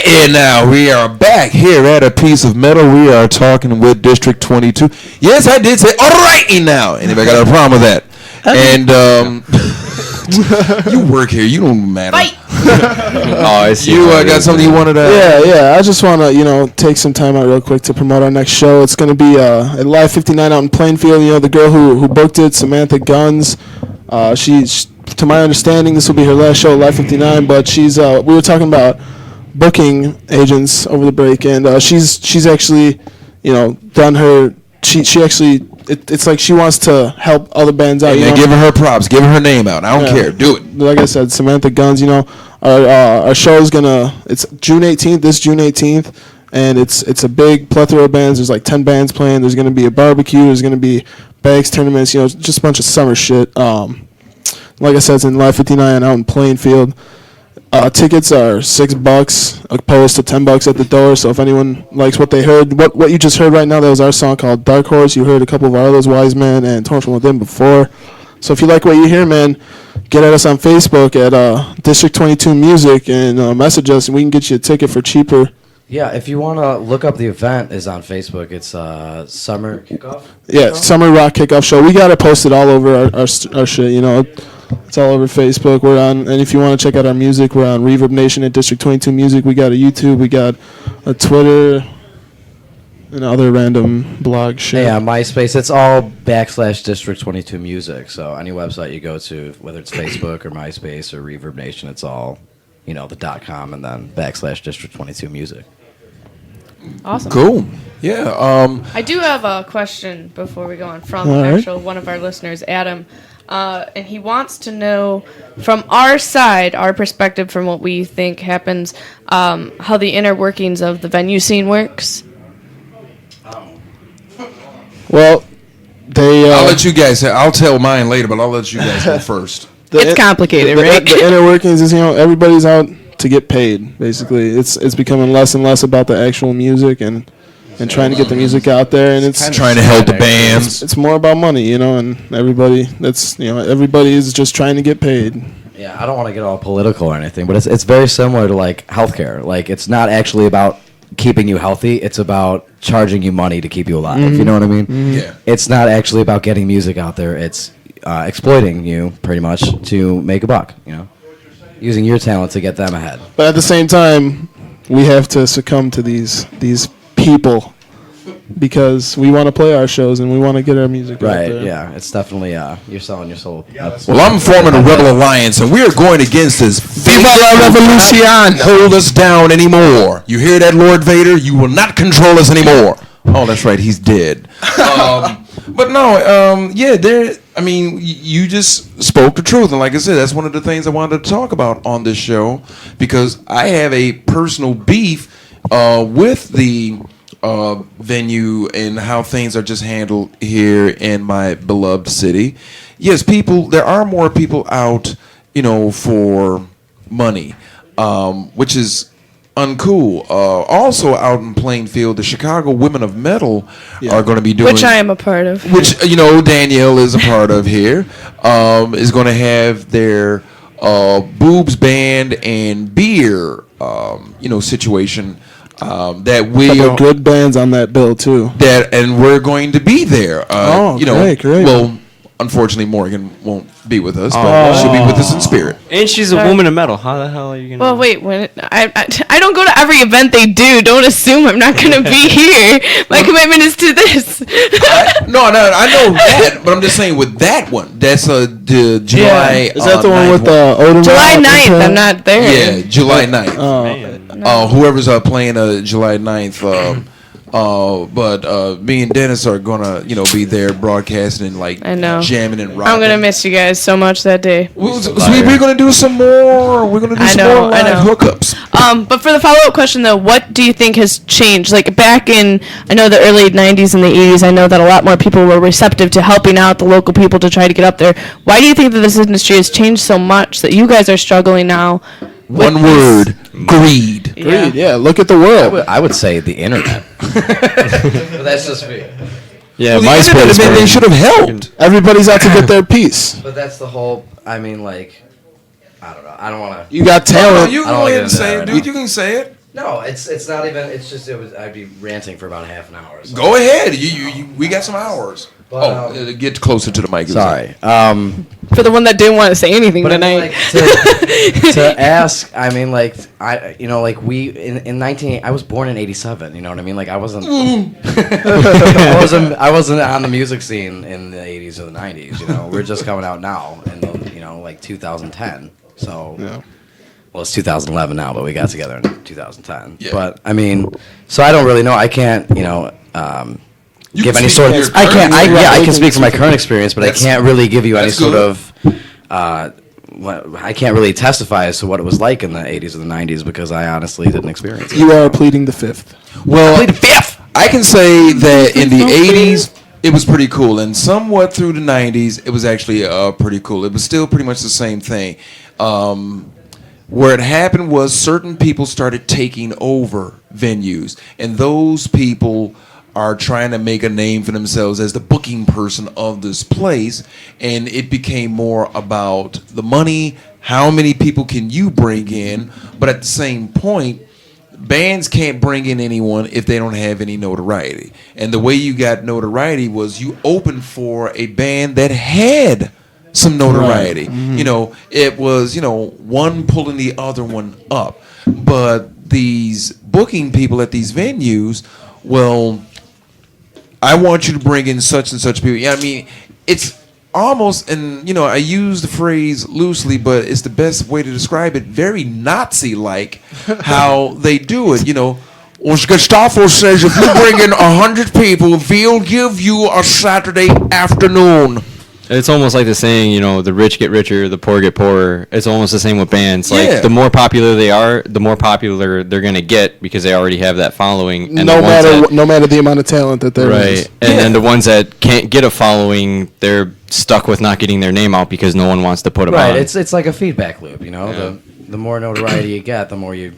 And now we are back here at A Piece of Metal. We are talking with District 22. Yes, I did say alrighty now. Anybody got a problem with that? And you work here. You don't matter. Fight. Oh, I see. You got something you wanted to? Yeah. I just want to, take some time out real quick to promote our next show. It's going to be at Live 59 out in Plainfield. The girl who booked it, Samantha Guns. She's, to my understanding, this will be her last show at Live 59. But she's. We were talking about booking agents over the break, and she's actually, done her. She actually. It's like she wants to help other bands out. Yeah, give her props. Give her name out. I don't care. Do it. Like I said, Samantha Guns. Our show is it's June 18th. This June 18th, and it's a big plethora of bands. There's like 10 bands playing. There's gonna be a barbecue. There's gonna be bags tournaments. Just a bunch of summer shit. Like I said, it's in Live 59 out in Plainfield. Tickets are $6 opposed to $10 at the door. So if anyone likes what they heard, what you just heard right now, that was our song called Dark Horse. You heard a couple of our others, Wise Men and Torn From Within before. So if you like what you hear, man, get at us on Facebook at District 22 Music and message us, and we can get you a ticket for cheaper. Yeah, if you want to look up the event, is on Facebook. It's Summer Kickoff. Yeah, Summer Rock Kickoff Show. We got it posted all over our shit. It's all over Facebook. We're on, and if you want to check out our music, we're on Reverb Nation at District 22 Music. We got a YouTube, we got a Twitter, and other random blog shit. Yeah, MySpace. It's all /District 22 Music. So any website you go to, whether it's Facebook or MySpace or Reverb Nation, it's all, the .com and then /District 22 Music. Awesome. Cool. Yeah. I do have a question before we go on from one of our listeners, Adam. And he wants to know from our side, our perspective from what we think happens, how the inner workings of the venue scene works. Well, I'll let you guys say. I'll tell mine later, but I'll let you guys go first. It's complicated, right? The inner workings is, everybody's out to get paid. Basically, it's becoming less and less about the actual music and trying to get the music out there, and it's trying to help the bands. It's more about money, and everybody everybody is just trying to get paid. Yeah, I don't want to get all political or anything, but it's very similar to like healthcare. Like it's not actually about keeping you healthy; it's about charging you money to keep you alive. Mm-hmm. You know what I mean? Mm-hmm. Yeah. It's not actually about getting music out there. It's exploiting you pretty much to make a buck. Using your talent to get them ahead. But at the same time, we have to succumb to these people because we want to play our shows and we want to get our music out Right, there. yeah. It's definitely, you're selling your soul. Well, I'm forming a rebel alliance, and we are going against this. Viva la revolution! Hold us down anymore. You hear that, Lord Vader? You will not control us anymore. Oh, that's right. He's dead. But no, you just spoke the truth. And like I said, that's one of the things I wanted to talk about on this show because I have a personal beef with the venue and how things are just handled here in my beloved city. Yes, there are more people out, for money, which is uncool. Also out in Plainfield, the Chicago Women of Metal are going to be doing, which I am a part of. which Danielle is a part of here. Is going to have their boobs band and beer, situation. That we Couple good bands on that bill too. And we're going to be there. Great. Well, unfortunately, Morgan won't be with us, but she'll be with us in spirit. And she's a woman of metal. How the hell are you gonna? Well, wait. I don't go to every event they do. Don't assume I'm not gonna be here. My commitment is to this. I know that, but I'm just saying with that one, that's the July. Is that the one 9th with the Odin? July 9th. I'm not there. Yeah, July 9th. Whoever's playing July 9th. But me and Dennis are gonna, be there broadcasting and I know. jamming and rocking. I'm gonna miss you guys so much that day. We're gonna do some more. We're gonna do some more live hookups. But for the follow-up question though, what do you think has changed? Like back in, I know the early '90s and the '80s, I know that a lot more people were receptive to helping out the local people to try to get up there. Why do you think that this industry has changed so much that you guys are struggling now? One word: greed. Greed. Yeah. Look at the world. I would say the internet. But that's just me. Yeah, Well, the internet, MySpace. they should have helped. Everybody's out to get their piece. But that's the whole. I don't know. I don't want to. You got talent. You I don't go wanna ahead get and into say that it, right dude. now. You can say it. No, it's not even. It's just I'd be ranting for about half an hour. So. Go ahead. We got some hours. But, Get closer to the mic. Sorry. For the one that didn't want to say anything But tonight. to ask, I mean, like we in 19. I was born in '87. You know what I mean? Like I wasn't. I wasn't on the music scene in the '80s or the '90s. You know, we're just coming out now in the, like 2010. So. Yeah. Well, it's 2011 now, but we got together in 2010. Yeah. But I mean, so I don't really know. I can't, You give can any speak sort to of. your I can't. current I can speak from my current experience, but I can't really give you any that's sort good. of. I can't really testify as to what it was like in the 80s or the 90s because I honestly didn't experience it. You are pleading the fifth. Well, I can say that in the 80s, it was pretty cool. And somewhat through the 90s, it was actually pretty cool. It was still pretty much the same thing. Where it happened was certain people started taking over venues. And those people are trying to make a name for themselves as the booking person of this place. And it became more about the money, how many people can you bring in. But at the same point, bands can't bring in anyone if they don't have any notoriety. And the way you got notoriety was you opened for a band that had some notoriety. Right. It was, one pulling the other one up. But these booking people at these venues, well, I want you to bring in such and such people. Yeah, I mean, it's almost, and I use the phrase loosely, but it's the best way to describe it, very Nazi-like how they do it. Gestapo says if you bring in 100 people, we'll give you a Saturday afternoon. It's almost like the saying, the rich get richer, the poor get poorer. It's almost the same with bands. Yeah. Like, the more popular they are, the more popular they're going to get because they already have that following. And No the ones matter the amount of talent that there is. right. And then the ones that can't get a following, they're stuck with not getting their name out because no one wants to put them Right. on. It's like a feedback loop. The more notoriety you get, the more you're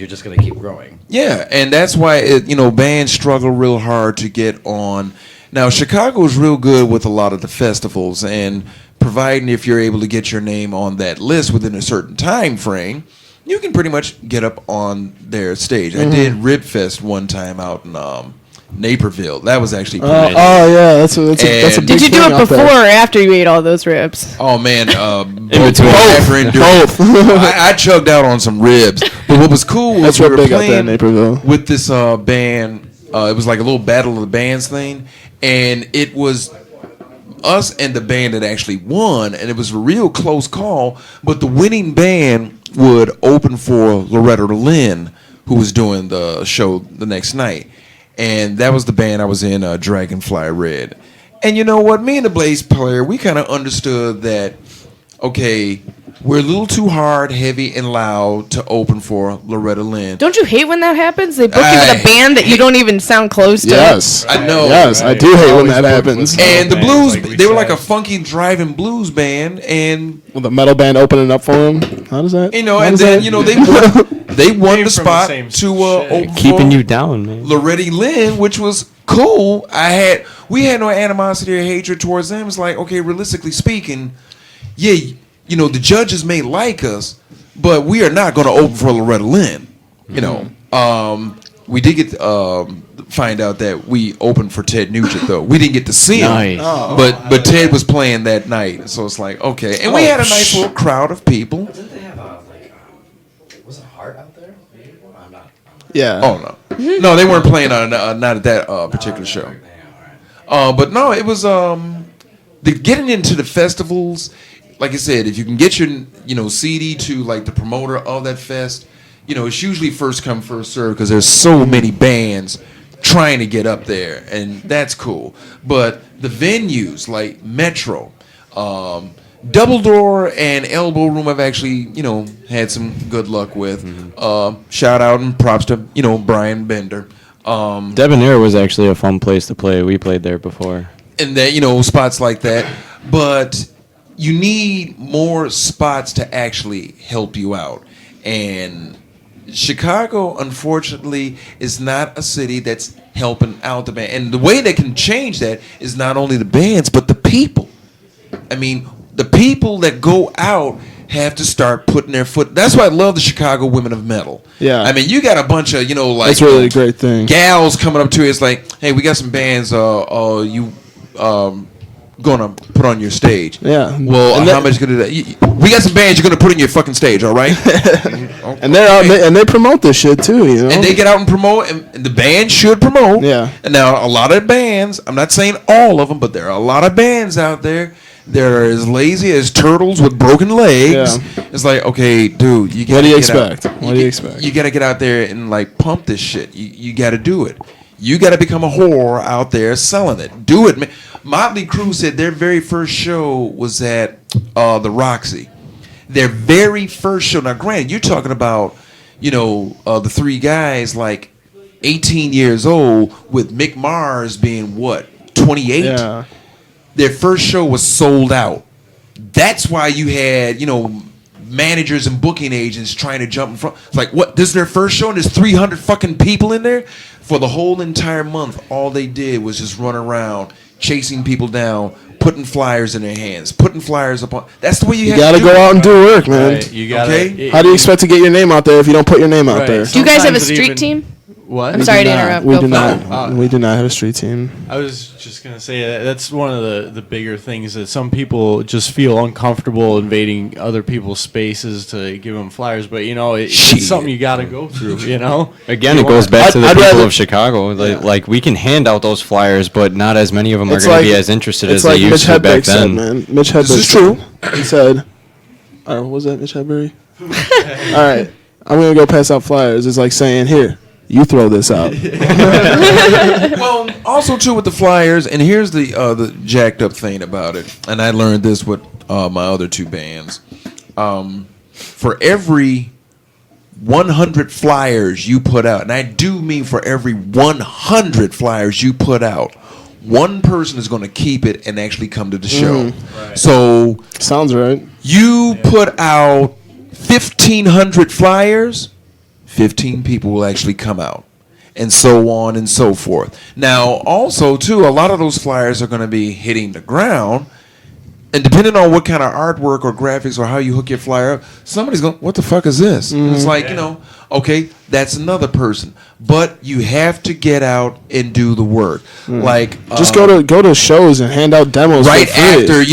just gonna keep growing. Yeah, and that's why bands struggle real hard to get on. Now, Chicago is real good with a lot of the festivals, and providing if you're able to get your name on that list within a certain time frame, you can pretty much get up on their stage. I did Ribfest one time out in Naperville. That was actually pretty Oh yeah, that's a big Did you do thing it out before there. or after you ate all those ribs? Oh man, between. both. I chugged out on some ribs, but what was cool was That's we real were big out there in playing Naperville. with this band. It was like a little battle of the bands thing, and it was us and the band that actually won, and it was a real close call. But the winning band would open for Loretta Lynn, who was doing the show the next night. And that was the band I was in, Dragonfly Red. And you know what? Me and the Blaze player, we kind of understood that, okay, we're a little too hard, heavy, and loud to open for Loretta Lynn. Don't you hate when that happens? They book you with a band that you don't even sound close to. Yes, I know. Yes, I do hate when that happens. And the Bands blues, like we they were like said. a funky driving blues band, and With the metal band opening up for him. How does that? How does then that- they won Came the from the spot same to shit. open Keeping for you down, man. Loretta Lynn, which was cool. We had no animosity or hatred towards them. It's like, okay, realistically speaking, yeah, the judges may like us, but we are not going to open for Loretta Lynn. We did get find out that we opened for Ted Nugent though. We didn't get to see him, Nice. but Ted was playing that night, so it's like okay, and we had a nice little crowd of people. Didn't they have was it Heart out there? I'm not. Yeah. Oh no, they weren't playing on not at that particular show. But no, it was getting into the festivals. Like I said, if you can get your CD to like the promoter of that fest, it's usually first come first serve because there's so many bands trying to get up there, and that's cool. But the venues like Metro, Double Door, and Elbow Room, I've actually had some good luck with. Shout out and props to Brian Bender. Debonair was actually a fun place to play. We played there before. And that spots like that, but you need more spots to actually help you out. And Chicago, unfortunately, is not a city that's helping out the band. And the way they can change that is not only the bands, but the people. I mean, the people that go out, have to start putting their foot. That's why I love the Chicago Women of Metal. Yeah. I mean, you got a bunch of, like. That's really a great thing. Gals coming up to you. It's like, hey, we got some bands you gonna put on your stage. Yeah. Well, how much gonna do that? We got some bands you're gonna put on your fucking stage, all right? And they're out, and they promote this shit too, you know. And they get out and promote, and the band should promote. Yeah. And now a lot of bands, I'm not saying all of them, but there are a lot of bands out there that are as lazy as turtles with broken legs. Yeah. It's like, okay, dude, you gotta What do you get out- expect? What do you expect? You gotta get out there and like pump this shit. You gotta do it. You gotta become a whore out there selling it. Do it, man. Motley Crue said their very first show was at the Roxy. Their very first show. Now, granted, you're talking about, the three guys like 18 years old with Mick Mars being what, 28? Yeah. Their first show was sold out. That's why you had, managers and booking agents trying to jump in front. It's like, what? This is their first show and there's 300 fucking people in there? For the whole entire month, all they did was just run around chasing people down, putting flyers in their hands, putting flyers up on. That's the way you have gotta to do go it. out and do work, man. Right, you gotta. Okay. How do you expect to get your name out there if you don't put your name out Right. there? Do you guys have a Sometimes it street even- team? What? I'm sorry to interrupt. We Go do for it. not. We do not have a street team. I was just gonna say that's one of the bigger things that some people just feel uncomfortable invading other people's spaces to give them flyers, but Shit. it's something you got to go through. Again, You it goes wanna- back to the I'd people rather- of Chicago. Like we can hand out those flyers, but not as many of them are It's going to like- be as interested It's as like they Mitch used to back Hedberg said, then. man. Mitch Hedberg. This is true. He said, what was that, Mitch Hedberg? All right, I'm going to go pass out flyers. It's like saying, here, you throw this out. Well, also too with the flyers, and here's the jacked up thing about it, and I learned this with my other two bands. For every 100 flyers you put out, and I do mean for every 100 flyers you put out, one person is going to keep it and actually come to the show. So Sounds right. you put out 1,500 flyers, 15 people will actually come out, and so on and so forth. Now, also, too, a lot of those flyers are going to be hitting the ground, and depending on what kind of artwork or graphics or how you hook your flyer up, somebody's going, what the fuck is this? And it's like, okay, that's another person. But you have to get out and do the work. Like Just go to shows and hand out demos right for free. after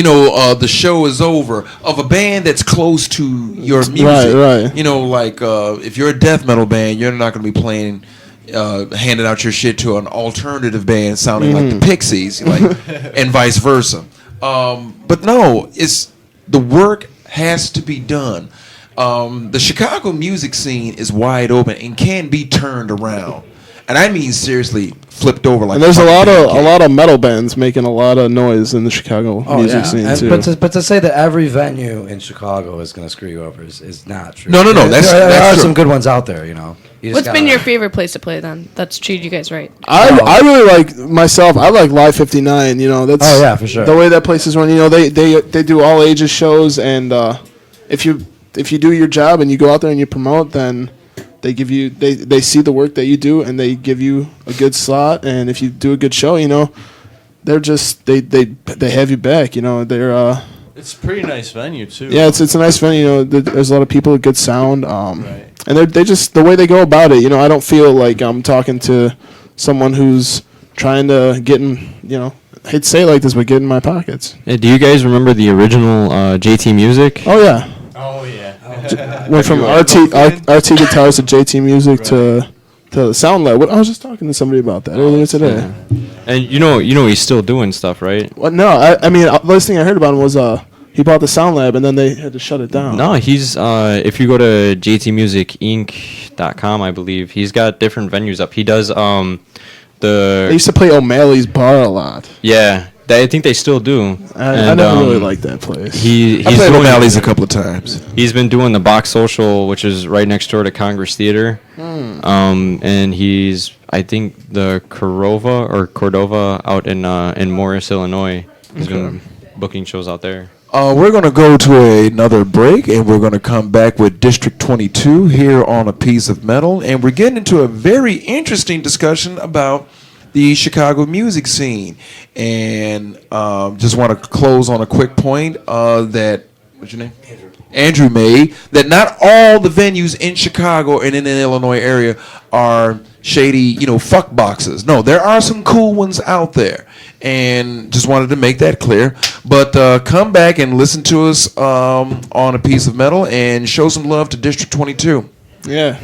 the show is over of a band that's close to your music. Right. Like if you're a death metal band, you're not going to be playing handing out your shit to an alternative band sounding like the Pixies, and vice versa. But no, it's the work has to be done. The Chicago music scene is wide open and can be turned around, and I mean seriously flipped over like. And there's a lot pancake. of metal bands making a lot of noise in the Chicago music scene And- too. but to say that every venue in Chicago is going to screw you over is not true. No, that's- there that's are true. some good ones out there. You just What's been gotta- your favorite place to play then? That's treated you guys right. I really like myself. I like Live 59. That's Oh, yeah, for sure. the way that place is run. They do all ages shows, and if you do your job and you go out there and you promote, then they give you they see the work that you do and they give you a good slot. And if you do a good show, they're just they have you back. They're It's a pretty nice venue too. yeah, it's a nice venue. There's a lot of people with good sound. Right. And they just the way they go about it. I don't feel like I'm talking to someone who's trying to get in. I hate to say it like this, but get in my pockets. Yeah, do you guys remember the original JT Music? Oh yeah, Oh yeah. went from you a Red Bull RT guitars to JT Music to Sound Lab. I was just talking to somebody about that earlier today. And you know he's still doing stuff, right? What? No, I mean the last thing I heard about him was he bought the Sound Lab and then they had to shut it down. No, he's if you go to jtmusicinc.com, I believe he's got different venues up. He does They used to play O'Malley's Bar a lot. yeah, I think they still do. I never really liked that place. He's I played doing- O'Malley's a couple of times. He's been doing the Box Social, which is right next door to Congress Theater. And he's, I think, the Cordova out in Morris, Illinois. He's been booking shows out there. We're going to go to another break, and we're going to come back with District 22 here on A Piece of Metal. And we're getting into a very interesting discussion about the Chicago music scene. And just want to close on a quick point that, what's your name? Andrew made, that not all the venues in Chicago and in the Illinois area are shady, fuck boxes. No, there are some cool ones out there, and just wanted to make that clear. But come back and listen to us on A Piece of Metal and show some love to District 22. Yeah.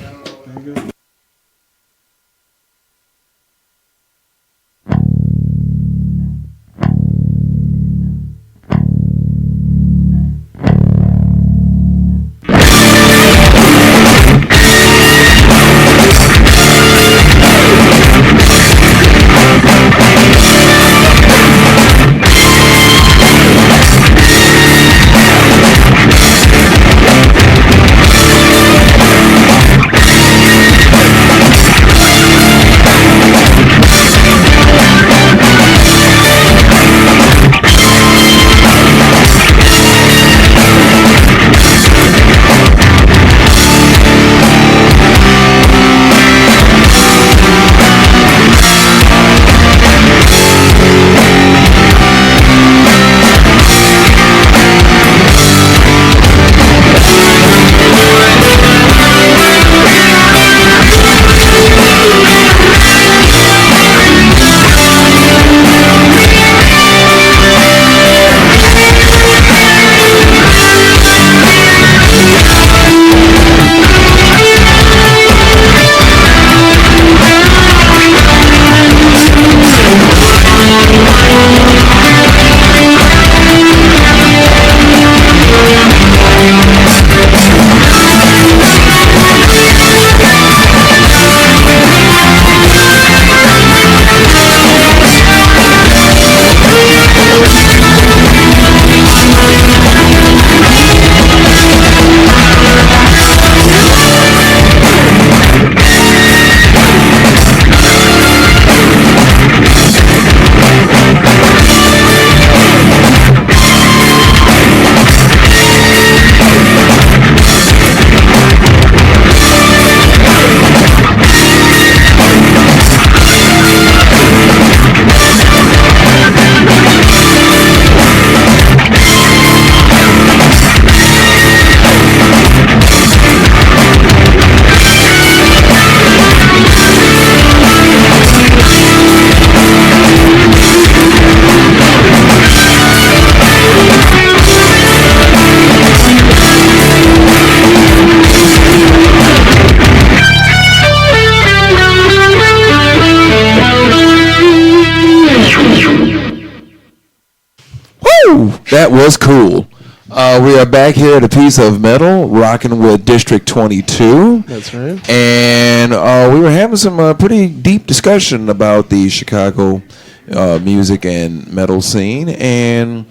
That was cool. We are back here at A Piece of Metal, rocking with District 22. That's right. And we were having some pretty deep discussion about the Chicago music and metal scene. And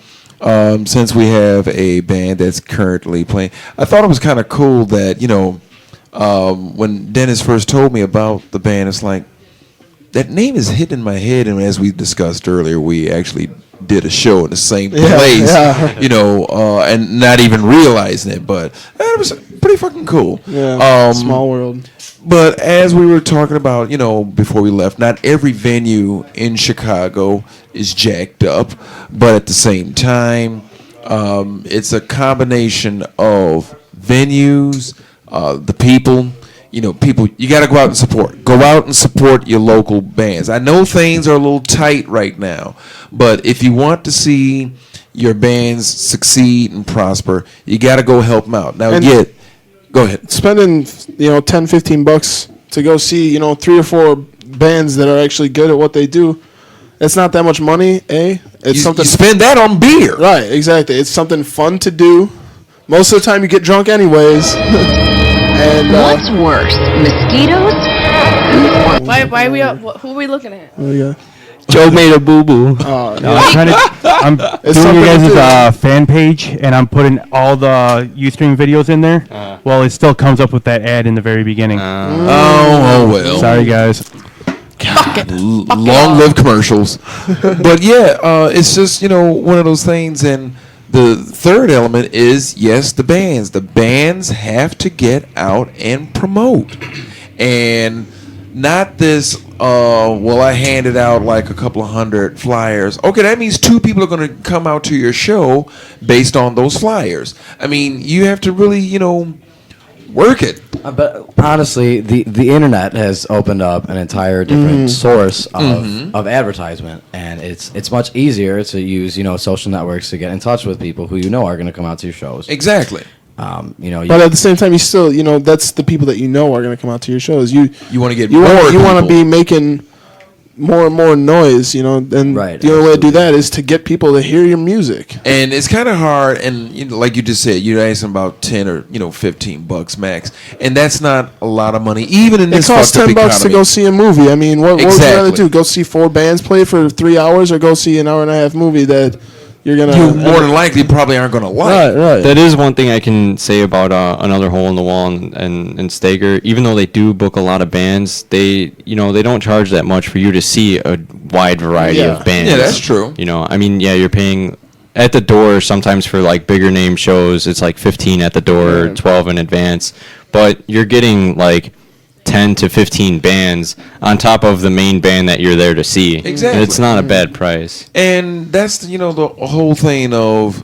since we have a band that's currently playing, I thought it was kind of cool that, when Dennis first told me about the band, it's like, that name is hitting in my head. And as we discussed earlier, we actually did a show in the same place, and not even realizing it, but it was pretty fucking cool. Yeah, small world. But as we were talking about, before we left, not every venue in Chicago is jacked up, but at the same time, it's a combination of venues, the people. People, you got to go out and support. Go out and support your local bands. I know things are a little tight right now, but if you want to see your bands succeed and prosper, you got to go help them out. Now, go ahead. Spending, $10, $15 to go see, 3 or 4 bands that are actually good at what they do, it's not that much money, It's something. You spend that on beer. Right, exactly. It's something fun to do. Most of the time you get drunk anyways. And, what's worse, mosquitoes? Why are we up? Who are we looking at? Joe made a boo boo. I'm doing you guys' fan page, and I'm putting all the Ustream videos in there. Well, it still comes up with that ad in the very beginning. Oh well. Sorry, guys. Long live commercials. But it's just one of those things. And the third element is, yes, the bands. The bands have to get out and promote, and not this well, I handed out like a couple of hundred flyers. Okay, that means 2 people are going to come out to your show based on those flyers. I mean, you have to really, work it. But honestly, the internet has opened up an entire different source of advertisement, and it's much easier to use social networks to get in touch with people who are going to come out to your shows. Exactly. But at the same time, you still, that's the people that are going to come out to your shows. You want to get you more want to people. be making more and more noise, and the only way to do that is to get people to hear your music. And it's kind of hard, and like you just said, you're asking about $10 or $15 max, and that's not a lot of money, even in It this costs fucked up $10 to economy. go see a movie. I mean, what would you rather Exactly. do? Go see 4 bands play for 3 hours, or go see an hour and a half movie that you're gonna You more than likely probably aren't going to like. right. That is one thing I can say about Another Hole in the Wall and Stager. Even though they do book a lot of bands, they don't charge that much for you to see a wide variety of bands. Yeah, that's true. I mean, yeah, you're paying at the door sometimes for like bigger name shows. It's like 15 at the door, 12 in advance, but you're getting like 10 to 15 bands on top of the main band that you're there to see. Exactly. It's not a bad price. And that's the whole thing of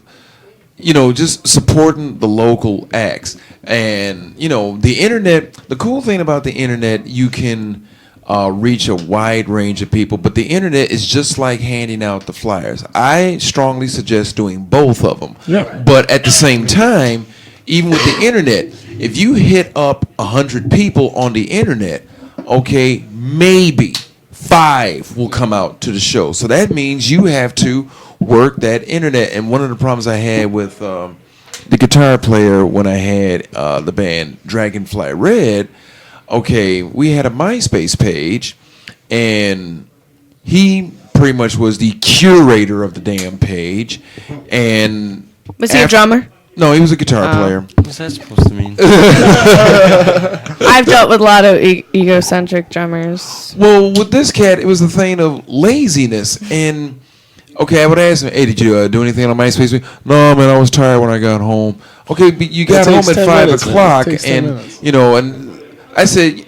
just supporting the local acts. And the internet, the cool thing about the internet, you can reach a wide range of people, but the internet is just like handing out the flyers. I strongly suggest doing both of them. Yeah. But at the same time, even with the internet, if you hit up 100 people on the internet, okay, maybe 5 will come out to the show. So that means you have to work that internet. And one of the problems I had with the guitar player when I had the band Dragonfly Red, okay, we had a MySpace page, and he pretty much was the curator of the damn page. And Was he a drummer? No, he was a guitar player. What's that supposed to mean? I've dealt with a lot of egocentric drummers. Well, with this cat, it was the thing of laziness. And, okay, I would ask him, hey, did you do anything on MySpace? No, man, I was tired when I got home. Okay, but you got home takes at 10 5 minutes, man. o'clock, It takes 10 and, minutes. and I said,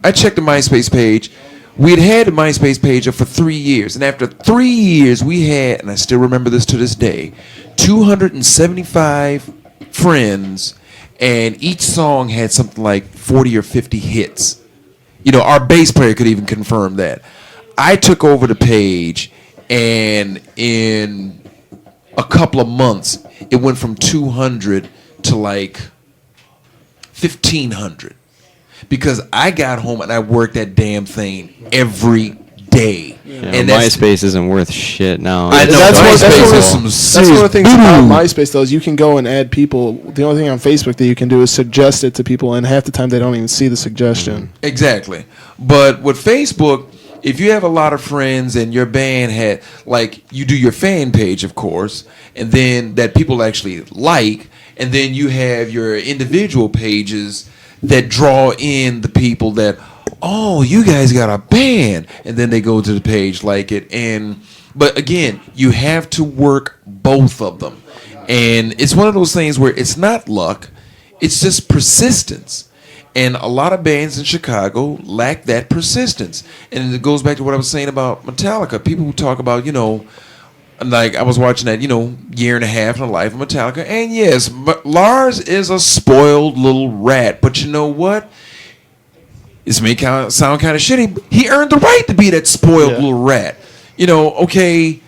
I checked the MySpace page. We had the MySpace page up for 3 years. And after 3 years, we had, and I still remember this to this day, 275 friends, and each song had something like 40 or 50 hits. Our bass player could even confirm that. I took over the page, and in a couple of months, it went from 200 to like 1,500. Because I got home and I worked that damn thing every day. And MySpace isn't worth shit now. I know, That's MySpace is some one of the things about boo-boo. MySpace, though, is you can go and add people. The only thing on Facebook that you can do is suggest it to people, and half the time they don't even see the suggestion. Exactly. But with Facebook, if you have a lot of friends and your band had, like, you do your fan page, of course, and then that people actually like, and then you have your individual pages that draw in the people that, oh, you guys got a band, and then they go to the page like it. But again, you have to work both of them, and it's one of those things where it's not luck, it's just persistence. And a lot of bands in Chicago lack that persistence. And it goes back to what I was saying about Metallica. People who talk about, like I was watching that, year and a half in the life of Metallica. And yes, Lars is a spoiled little rat. But you know what? This may sound kind of shitty, but he earned the right to be that spoiled little rat. Okay,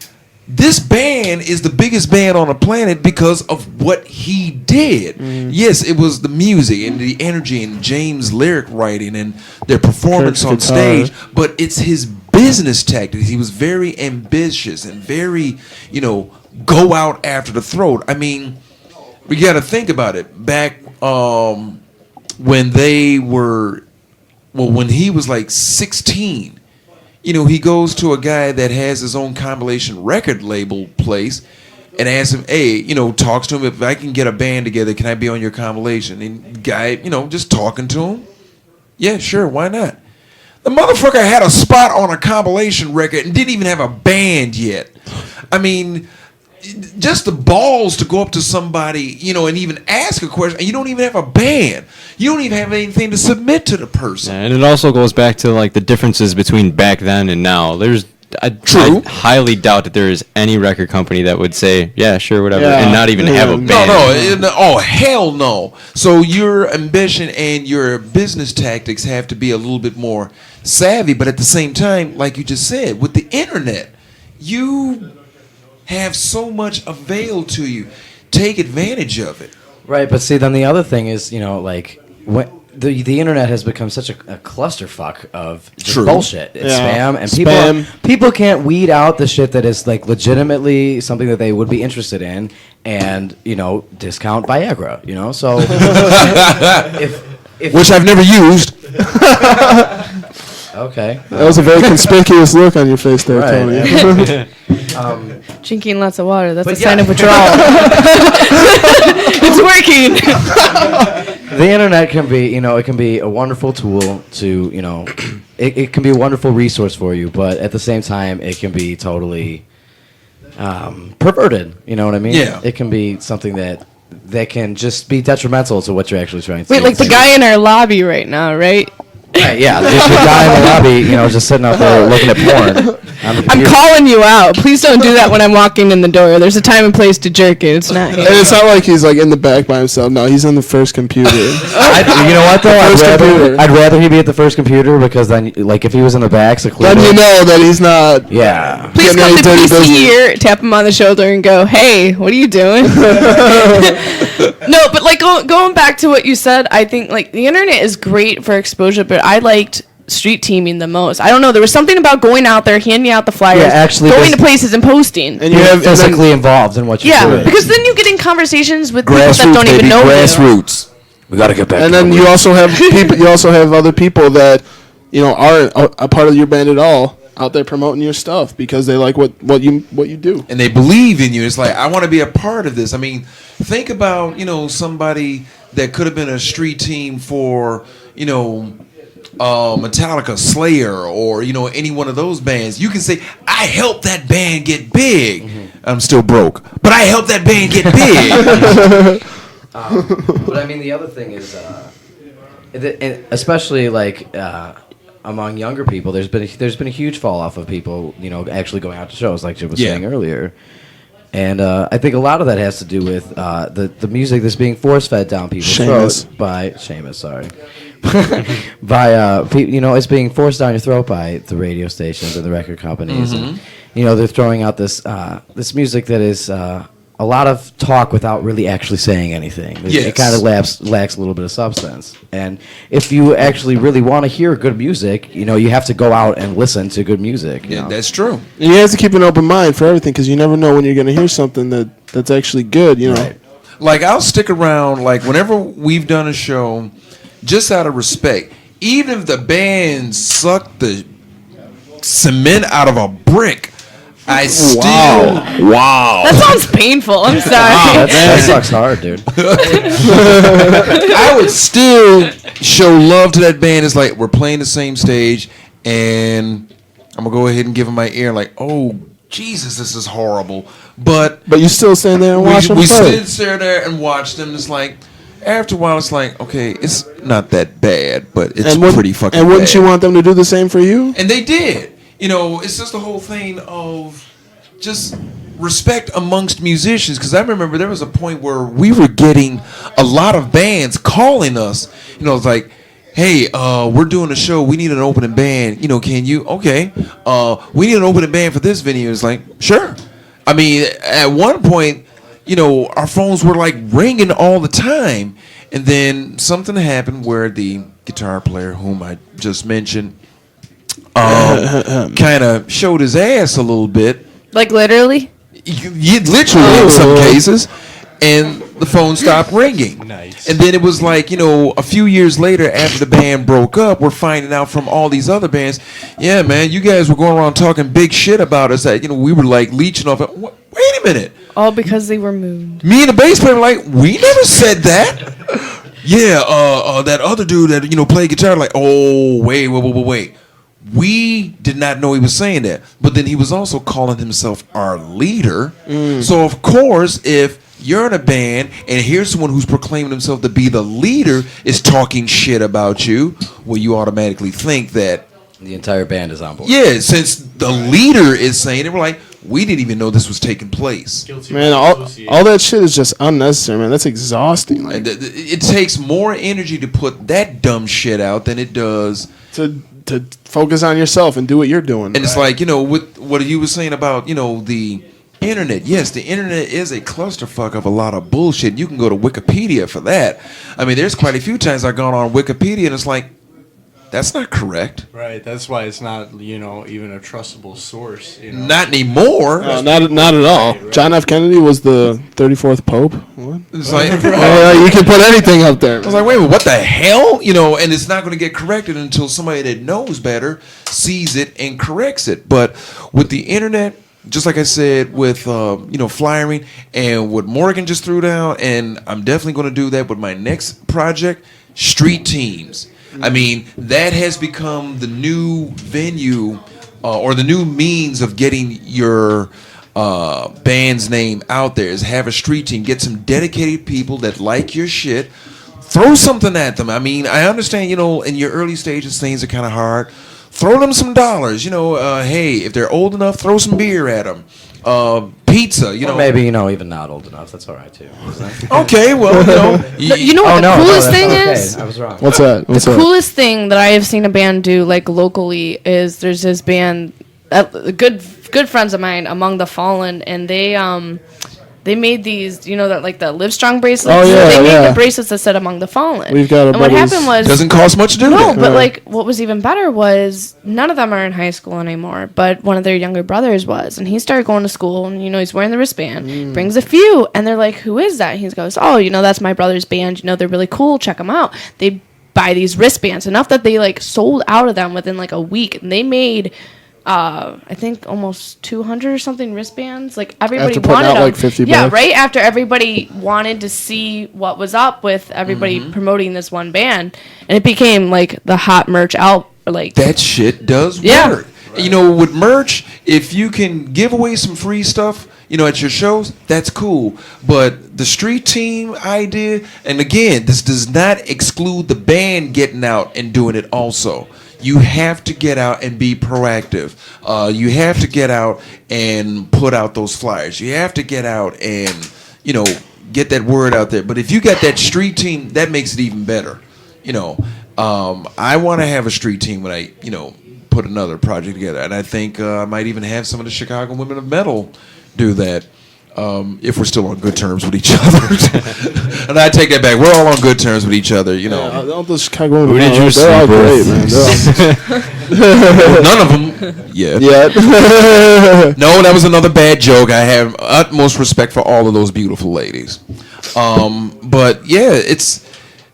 this band is the biggest band on the planet because of what he did. Yes, it was the music and the energy and James' lyric writing and their performance on Kirk's guitar. stage, but it's his business tactics. He was very ambitious and very, go out after the throat. I mean, we got to think about it. Back when they were, when he was like 16, he goes to a guy that has his own compilation record label place and asks him, hey, talks to him, if I can get a band together, can I be on your compilation? And the guy, just talking to him. Yeah, sure, why not? The motherfucker had a spot on a compilation record and didn't even have a band yet. I mean, just the balls to go up to somebody, and even ask a question. And you don't even have a band. You don't even have anything to submit to the person. And it also goes back to like the differences between back then and now. True. I highly doubt that there is any record company that would say, yeah, sure, whatever, Yeah. and not even have a band. Oh, hell no. So your ambition and your business tactics have to be a little bit more savvy, but at the same time, like you just said, with the internet, you have so much avail to you. Take advantage of it. Right, but see, then the other thing is, like, when the internet has become such a clusterfuck of just True. bullshit. It's Yeah. spam, and Spam. people can't weed out the shit that is like legitimately something that they would be interested in, and discount Viagra. So if Which I've never used. okay, That was a very conspicuous look on your face there, Right, Tony. Drinking lots of water, that's But a sign yeah. of withdrawal. It's working. the internet can be, it can be a wonderful tool to, it can be a wonderful resource for you, but at the same time, it can be totally perverted. You know what I mean? Yeah. It can be something that can just be detrimental to what you're actually trying to Wait, do. like the guy in our lobby right now, right? Right, yeah, just the guy in the lobby, just sitting out there looking at porn. on the I'm computer. calling you out. Please don't do that when I'm walking in the door. There's a time and place to jerk it. It's not And here. it's not like he's like in the back by himself. No, he's on the first computer. You know what though? First computer. I'd rather he be at the first computer because then, like, if he was in the back, secluded. Then you know that he's not. Yeah. Please getting come any to dirty PC business. here, tap him on the shoulder, and go, "Hey, what are you doing?" No, but like going back to what you said, I think like the internet is great for exposure, but I liked street teaming the most. I don't know. There was something about going out there, handing out the flyers, Yeah, actually, going there's- to places and posting. And You're you have physically involved in what you're Yeah, doing. because then you get in conversations with people that Grassroots, don't even baby. know you. Grassroots. We gotta get back. and to then the you roots. also have people. You also have other people that aren't a part of your band at all out there promoting your stuff because they like what you do. And they believe in you. It's like, I want to be a part of this. I mean, think about, somebody that could have been a street team for, Metallica, Slayer, or any one of those bands. You can say, I helped that band get big. I'm still broke, but I helped that band get big. But I mean, the other thing is, especially like among younger people, there's been a huge fall off of people, actually going out to shows, like Jim was saying earlier. And I think a lot of that has to do with the music that's being force fed down people's throats by Seamus. Sorry, by it's being forced down your throat by the radio stations and the record companies, and they're throwing out this music that is a lot of talk without really actually saying anything. It kind of lacks a little bit of substance. And if you actually really want to hear good music, you have to go out and listen to good music. Yeah, that's true. And you have to keep an open mind for everything because you never know when you're going to hear something that's actually good. Right. Like, I'll stick around, like, whenever we've done a show, just out of respect, even if the band sucked the cement out of a brick, I still... Wow. That sounds painful. I'm sorry. That sucks hard, dude. I would still show love to that band. It's like, we're playing the same stage, and I'm going to go ahead and give them my ear, like, oh, Jesus, this is horrible. But you still stand there and watch them we play. still sit there and watch them. It's like, after a while, it's like, okay, it's not that bad, but it's pretty fucking bad. And wouldn't you want them to do the same for you? And they did. It's just the whole thing of just respect amongst musicians. Because I remember there was a point where we were getting a lot of bands calling us. It's like, hey, we're doing a show. We need an opening band. Can you? Okay. We need an opening band for this venue. It's like, sure. I mean, at one point, our phones were like ringing all the time. And then something happened where the guitar player, whom I just mentioned, kind of showed his ass a little bit. Like literally? Literally in some cases. And the phone stopped ringing. Nice. And then it was like, a few years later after the band broke up, we're finding out from all these other bands, yeah, man, you guys were going around talking big shit about us that, we were like leeching off it. Wait a minute. All because they were mooned. Me and the bass player were like, we never said that. Yeah, that other dude that, played guitar, like, oh, wait. We did not know he was saying that, but then he was also calling himself our leader. So of course, if you're in a band and here's someone who's proclaiming himself to be the leader is talking shit about you, well, you automatically think that The entire band is on board. yeah, since the leader is saying it, we're like, we didn't even know this was taking place. Man, all that shit is just unnecessary, man. That's exhausting. Like, And it takes more energy to put that dumb shit out than it does. to focus on yourself and do what you're doing. And it's like, with what you were saying about, the internet. Yes, the internet is a clusterfuck of a lot of bullshit. You can go to Wikipedia for that. I mean, there's quite a few times I've gone on Wikipedia and it's like, that's not correct. Right. That's why it's not, even a trustable source. Not anymore. No, not at all. Right. John F. Kennedy was the 34th Pope. What? It's like, You can put anything up there. I was like, wait a minute, what the hell? And it's not going to get corrected until somebody that knows better sees it and corrects it. But with the internet, just like I said, with, flyering and what Morgan just threw down, and I'm definitely going to do that with my next project, street teams. I mean, that has become the new venue or the new means of getting your band's name out there is have a street team. Get some dedicated people that like your shit. Throw something at them. I mean, I understand, in your early stages, things are kind of hard. Throw them some dollars. Hey, if they're old enough, throw some beer at them. Pizza, Or maybe, even not old enough. That's all right, too. Okay, well, You know what the coolest thing is? I was wrong. What's that? What's The that? coolest thing that I have seen a band do, like locally, is there's this band, good friends of mine, Among the Fallen, and they made these, that like the Livestrong bracelets. Oh, yeah, they made yeah. the bracelets that said Among the Fallen. We've got a and what buddies- happened was doesn't cost much to do no, that. but like what was even better was none of them are in high school anymore, but one of their younger brothers was, and he started going to school, and he's wearing the wristband, brings a few, and they're like, "Who is that?" He goes, "Oh, that's my brother's band. They're really cool. Check them out." They buy these wristbands enough that they like sold out of them within like a week, and they made. I think almost 200 or something wristbands. Like everybody After putting wanted out, them. like, 50 yeah, bucks? right after everybody wanted to see what was up with everybody promoting this one band, and it became like the hot merch out. Like that shit does Yeah. work. With merch, if you can give away some free stuff, at your shows, that's cool. But the street team idea, and again, this does not exclude the band getting out and doing it also. You have to get out and be proactive. You have to get out and put out those flyers. You have to get out and, get that word out there. But if you got that street team, that makes it even better. I want to have a street team when I, put another project together. And I think I might even have some of the Chicago Women of Metal do that. If we're still on good terms with each other. And I take that back. We're all on good terms with each other, All those Chicago women, Who did you they're all sleep with? great, man. They're all- None of them yet. Yeah. No, that was another bad joke. I have utmost respect for all of those beautiful ladies. But yeah, it's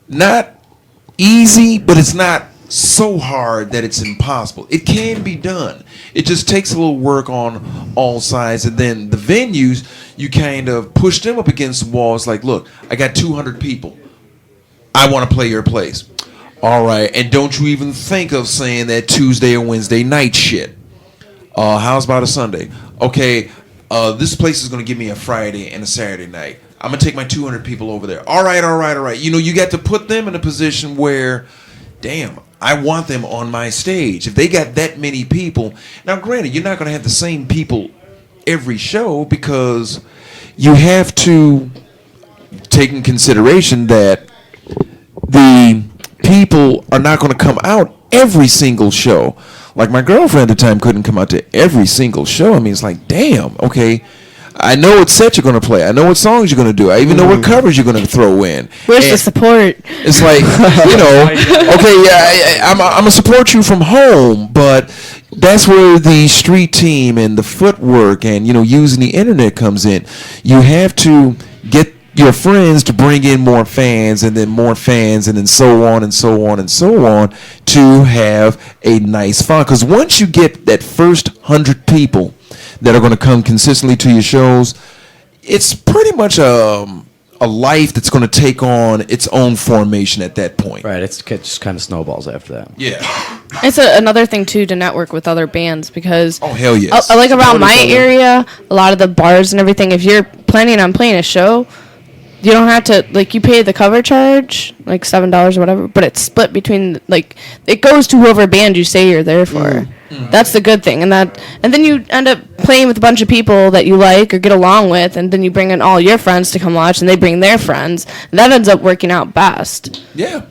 not easy, but it's not so hard that it's impossible. It can be done. It just takes a little work on all sides. And then the venues, you kind of push them up against the walls like, look, I got 200 people. I want to play your place. All right. And don't you even think of saying that Tuesday or Wednesday night shit. How's about a Sunday? Okay, this place is going to give me a Friday and a Saturday night. I'm going to take my 200 people over there. All right. You got to put them in a position where, damn, I want them on my stage. If they got that many people, now granted, you're not going to have the same people every show because you have to take in consideration that the people are not going to come out every single show. Like my girlfriend at the time couldn't come out to every single show. I mean, it's like, damn, okay, I know what set you're going to play. I know what songs you're going to do. I even know what covers you're going to throw in. where's And the support? it's like, okay, yeah, I'm going to support you from home, but that's where the street team and the footwork and, using the internet comes in. You have to get your friends to bring in more fans and then more fans and then so on and so on and so on to have a nice fun. Because once you get that first 100 people that are going to come consistently to your shows, it's pretty much a a life that's going to take on its own formation at that point. Right. It just kind of snowballs after that. Yeah. It's another thing too to network with other bands because Oh hell yes. like around my area, a lot of the bars and everything. If you're planning on playing a show, you don't have to like you pay the cover charge like $7 or whatever, but it's split between like it goes to whoever band you say you're there for. That's the good thing, and then you end up playing with a bunch of people that you like or get along with, and then you bring in all your friends to come watch, and they bring their friends, and that ends up working out best. Yeah.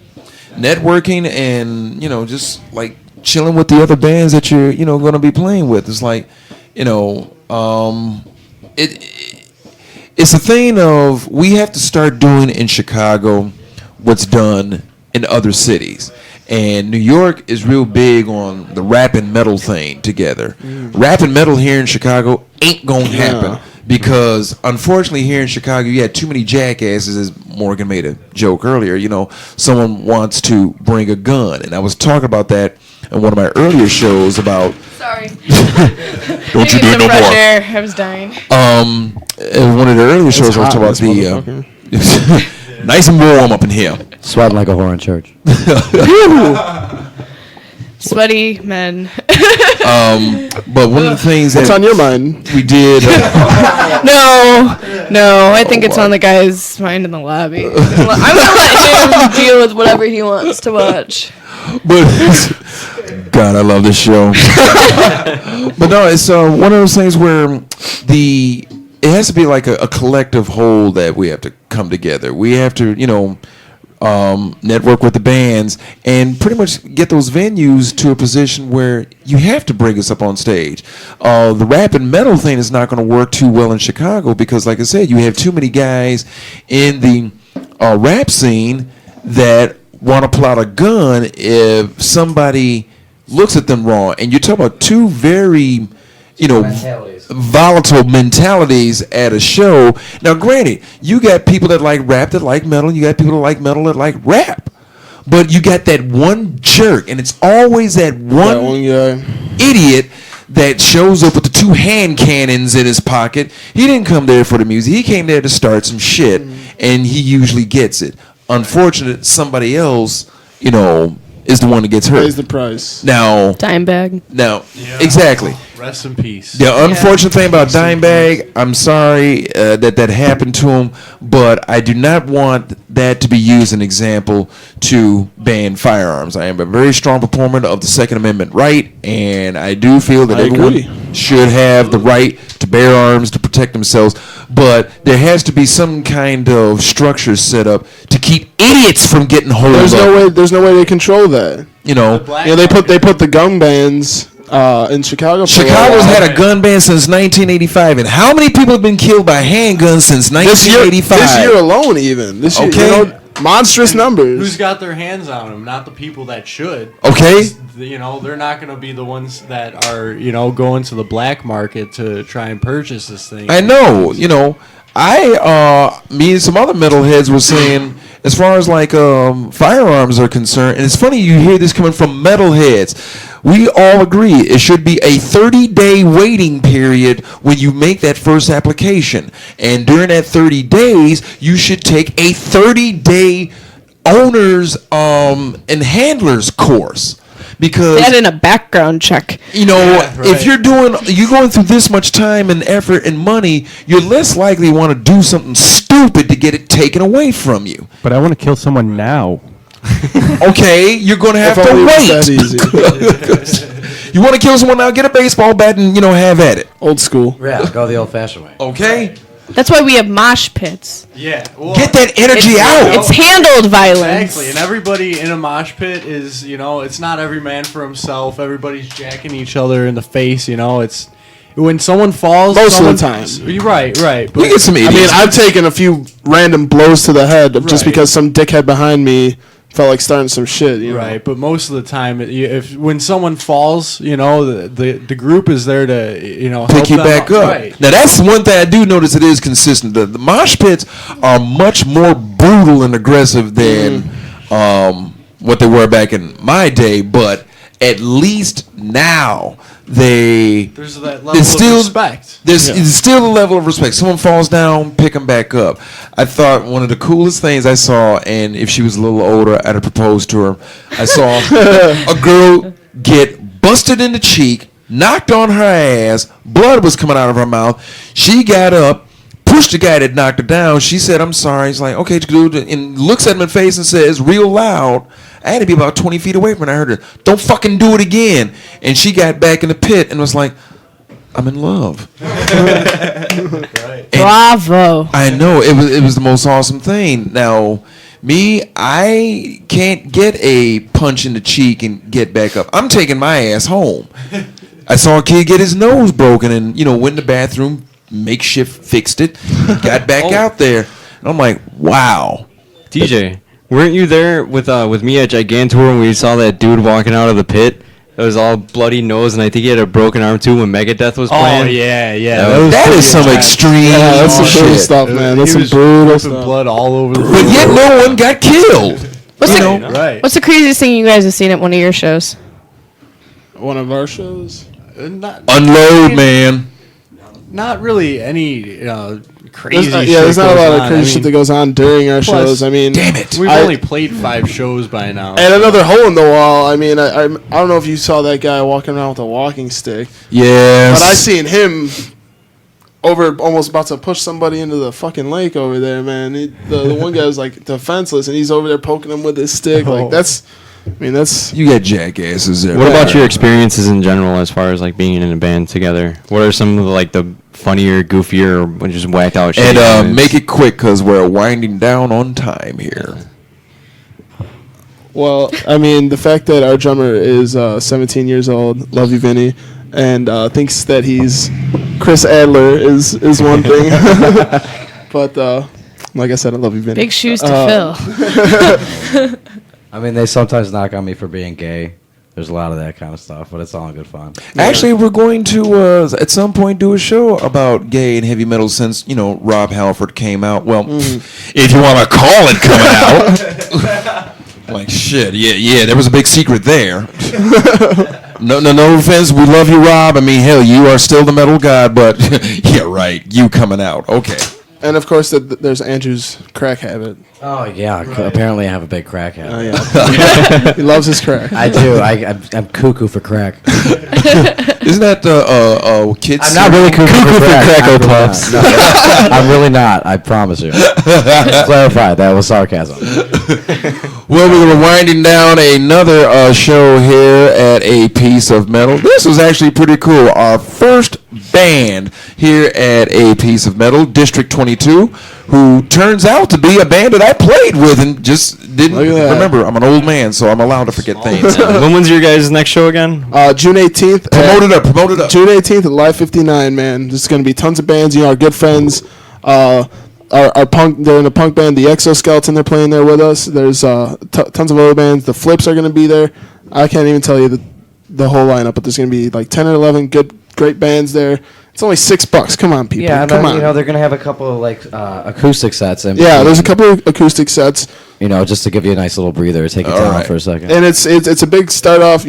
Networking and, just like chilling with the other bands that you're, going to be playing with. It's like, it's a thing of we have to start doing in Chicago what's done in other cities. And New York is real big on the rap and metal thing together. Rap and metal here in Chicago ain't gonna happen because unfortunately here in Chicago you had too many jackasses, as Morgan made a joke earlier. Someone wants to bring a gun, and I was talking about that in one of my earlier shows about. Sorry. Don't you do it no more. Air. I was dying. In one of the earlier shows I was talking about the nice and warm up in here. Sweating like a whore in church. Sweaty men. But one of the things What's on your mind? we did. No, I think it's on the guy's mind in the lobby. I'm gonna let him deal with whatever he wants to watch. But God, I love this show. But no, it's one of those things where it has to be like a collective whole that we have to come together. We have to, network with the bands and pretty much get those venues to a position where you have to bring us up on stage. The rap and metal thing is not going to work too well in Chicago because, like I said, you have too many guys in the rap scene that want to pull out a gun if somebody looks at them wrong. And you're talking about two very, volatile mentalities at a show. Now, granted, you got people that like rap that like metal, and you got people that like metal that like rap. But you got that one jerk, and it's always that one idiot that shows up with the two hand cannons in his pocket. He didn't come there for the music. He came there to start some shit, and he usually gets it. Unfortunate, somebody else, is the one that gets hurt. Raise the price. Now, Dimebag. Exactly. Rest in peace. The unfortunate thing about Dimebag, I'm sorry that happened to him, but I do not want that to be used as an example to ban firearms. I am a very strong proponent of the Second Amendment right, and I do feel that everyone should have the right to bear arms to protect themselves, but there has to be some kind of structure set up to keep idiots from getting hold of it. There's no way they control that. They put the gun bans in Chicago. Chicago's had a gun ban since 1985, and how many people have been killed by handguns since 1985? This year alone, even. This year, monstrous numbers. Who's got their hands on them? Not the people that should. Okay. They're not going to be the ones that are, going to the black market to try and purchase this thing. I know. Me and some other metalheads were saying, as far as like firearms are concerned, and it's funny you hear this coming from metalheads. We all agree it should be a 30-day waiting period when you make that first application. And during that 30 days, you should take a 30-day owner's and handler's course. Because that in a background check. If you're going through this much time and effort and money, you're less likely to want to do something stupid to get it taken away from you. But I want to kill someone now. Okay, you're going to have to wait. That easy. You want to kill someone now? Get a baseball bat and have at it. Old school. Yeah, go the old-fashioned way. Okay. That's why we have mosh pits. Yeah. Well, get that energy out. It's handled violence. Exactly. And everybody in a mosh pit is, it's not every man for himself. Everybody's jacking each other in the face, It's when someone falls. Most of the time. You're right. But you get some idiots. I've taken a few random blows to the head just because some dickhead behind me felt like starting some shit. Right, but most of the time, when someone falls, the group is there to help pick you back up. Right. Now that's one thing I do notice it is consistent. The mosh pits are much more brutal and aggressive than what they were back in my day, but at least now there's that level still, of respect. There's still a level of respect. Someone falls down, pick them back up. I thought one of the coolest things I saw, and if she was a little older, I'd have proposed to her. I saw a girl get busted in the cheek, knocked on her ass, blood was coming out of her mouth. She got up, pushed the guy that knocked her down. She said, "I'm sorry." He's like, "Okay, dude," and looks at him in the face and says, real loud, I had to be about 20 feet away from her. I heard her, "Don't fucking do it again." And she got back in the pit and was like, "I'm in love." Bravo. I know, it was the most awesome thing. Now, me, I can't get a punch in the cheek and get back up. I'm taking my ass home. I saw a kid get his nose broken and, went in the bathroom, makeshift fixed it, got back out there. And I'm like, wow. DJ, weren't you there with me at Gigantour when we saw that dude walking out of the pit? It was all bloody nose, and I think he had a broken arm too when Megadeth was playing. Oh yeah. That is some extreme that's some brutal shit. stuff, man. That's He some was brutal ripping stuff. blood all over the But yet no one got killed. Right. What's the craziest thing you guys have seen at one of your shows? One of our shows. Unload, man. Not really any crazy shit. There's not a lot goes of on. crazy shit that goes on during our plus- shows. I mean, Damn it. We've only played 5 shows by now. and another hole in the wall. I mean, I don't know if you saw that guy walking around with a walking stick, Yes. but I seen him over almost about to push somebody into the fucking lake over there, man. The one guy was like defenseless, and he's over there poking him with his stick. Like that's You got jackasses there. What about your experiences in general as far as like being in a band together? What are some of the funnier, goofier, or just whacked out shit? And make it quick because we're winding down on time here. Well, I mean, the fact that our drummer is 17 years old, love you, Vinny, and thinks that he's Chris Adler is one thing. But like I said, I love you, Vinny. Big shoes to fill. I mean, they sometimes knock on me for being gay. There's a lot of that kind of stuff, but it's all in good fun. Actually, we're going to at some point do a show about gay and heavy metal since Rob Halford came out. Well, if you want to call it coming out, like shit, yeah, there was a big secret there. No offense, we love you, Rob. I mean, hell, you are still the metal god, but yeah, right, you coming out, okay. And of course, there's Andrew's crack habit. Oh yeah, apparently I have a big crack habit. Oh yeah, he loves his crack. I do. I'm cuckoo for crack. Isn't that kids? I'm not really cuckoo for crack. Crackle I'm really Puffs. not. No, I'm really not. I promise you. Clarify, that was sarcasm. Well, we're winding down another show here at A Piece of Metal. This was actually pretty cool. Our first band here at A Piece of Metal, District 22, who turns out to be a band that I played with and just didn't remember. I'm an old man, so I'm allowed to forget things. When was your guys' next show again? June 18th. Promote it up. June 18th at Live 59, man. There's going to be tons of bands. Our good friends, our punk. They're in a punk band, the Exoskeleton. They're playing there with us. There's tons of other bands. The Flips are going to be there. I can't even tell you the whole lineup, but there's going to be like 10 or 11 great bands there. It's only $6. Come on, people. Yeah, and come then, on. they're gonna have a couple of acoustic sets. And There's a couple of acoustic sets. just to give you a nice little breather, take it down for a second. And it's a big start off.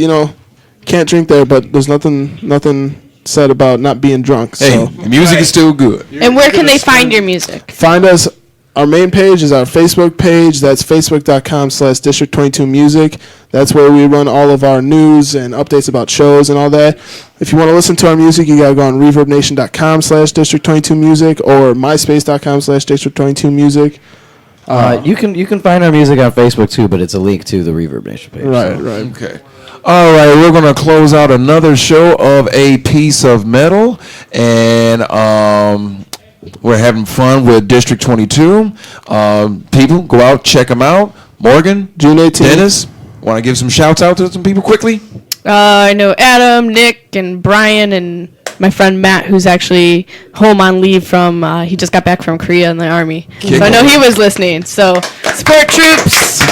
Can't drink there, but there's nothing said about not being drunk. Hey, So the music is still good. And where can they find your music? find us. Our main page is our Facebook page. That's facebook.com/District22Music. That's where we run all of our news and updates about shows and all that. If you want to listen to our music, you got to go on ReverbNation.com/District22Music or MySpace.com/District22Music. You can find our music on Facebook too, but it's a link to the Reverb Nation page. Right. Okay. All right, we're going to close out another show of A Piece of Metal, and we're having fun with District 22. People, go out, check them out. Morgan, June 18th. Dennis, want to give some shouts out to some people quickly? I know Adam, Nick, and Brian, and my friend Matt, who's actually home on leave from, he just got back from Korea in the Army. So I know he was listening. So, support troops.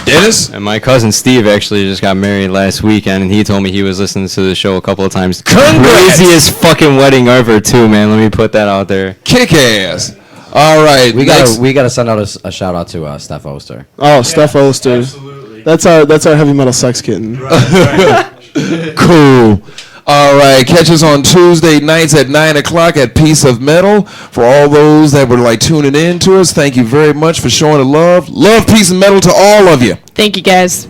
Dennis? And my cousin Steve actually just got married last weekend, and he told me he was listening to the show a couple of times. Congrats! Craziest fucking wedding ever, too, man. Let me put that out there. Kick ass. All right. We gotta send out a shout out to Steph Oster. Oh, Steph Oster. That's our heavy metal sex kitten. Cool. All right, catch us on Tuesday nights at 9 o'clock at Piece of Metal. For all those that were like tuning in to us, thank you very much for showing the love. Love, Piece of Metal to all of you. Thank you, guys.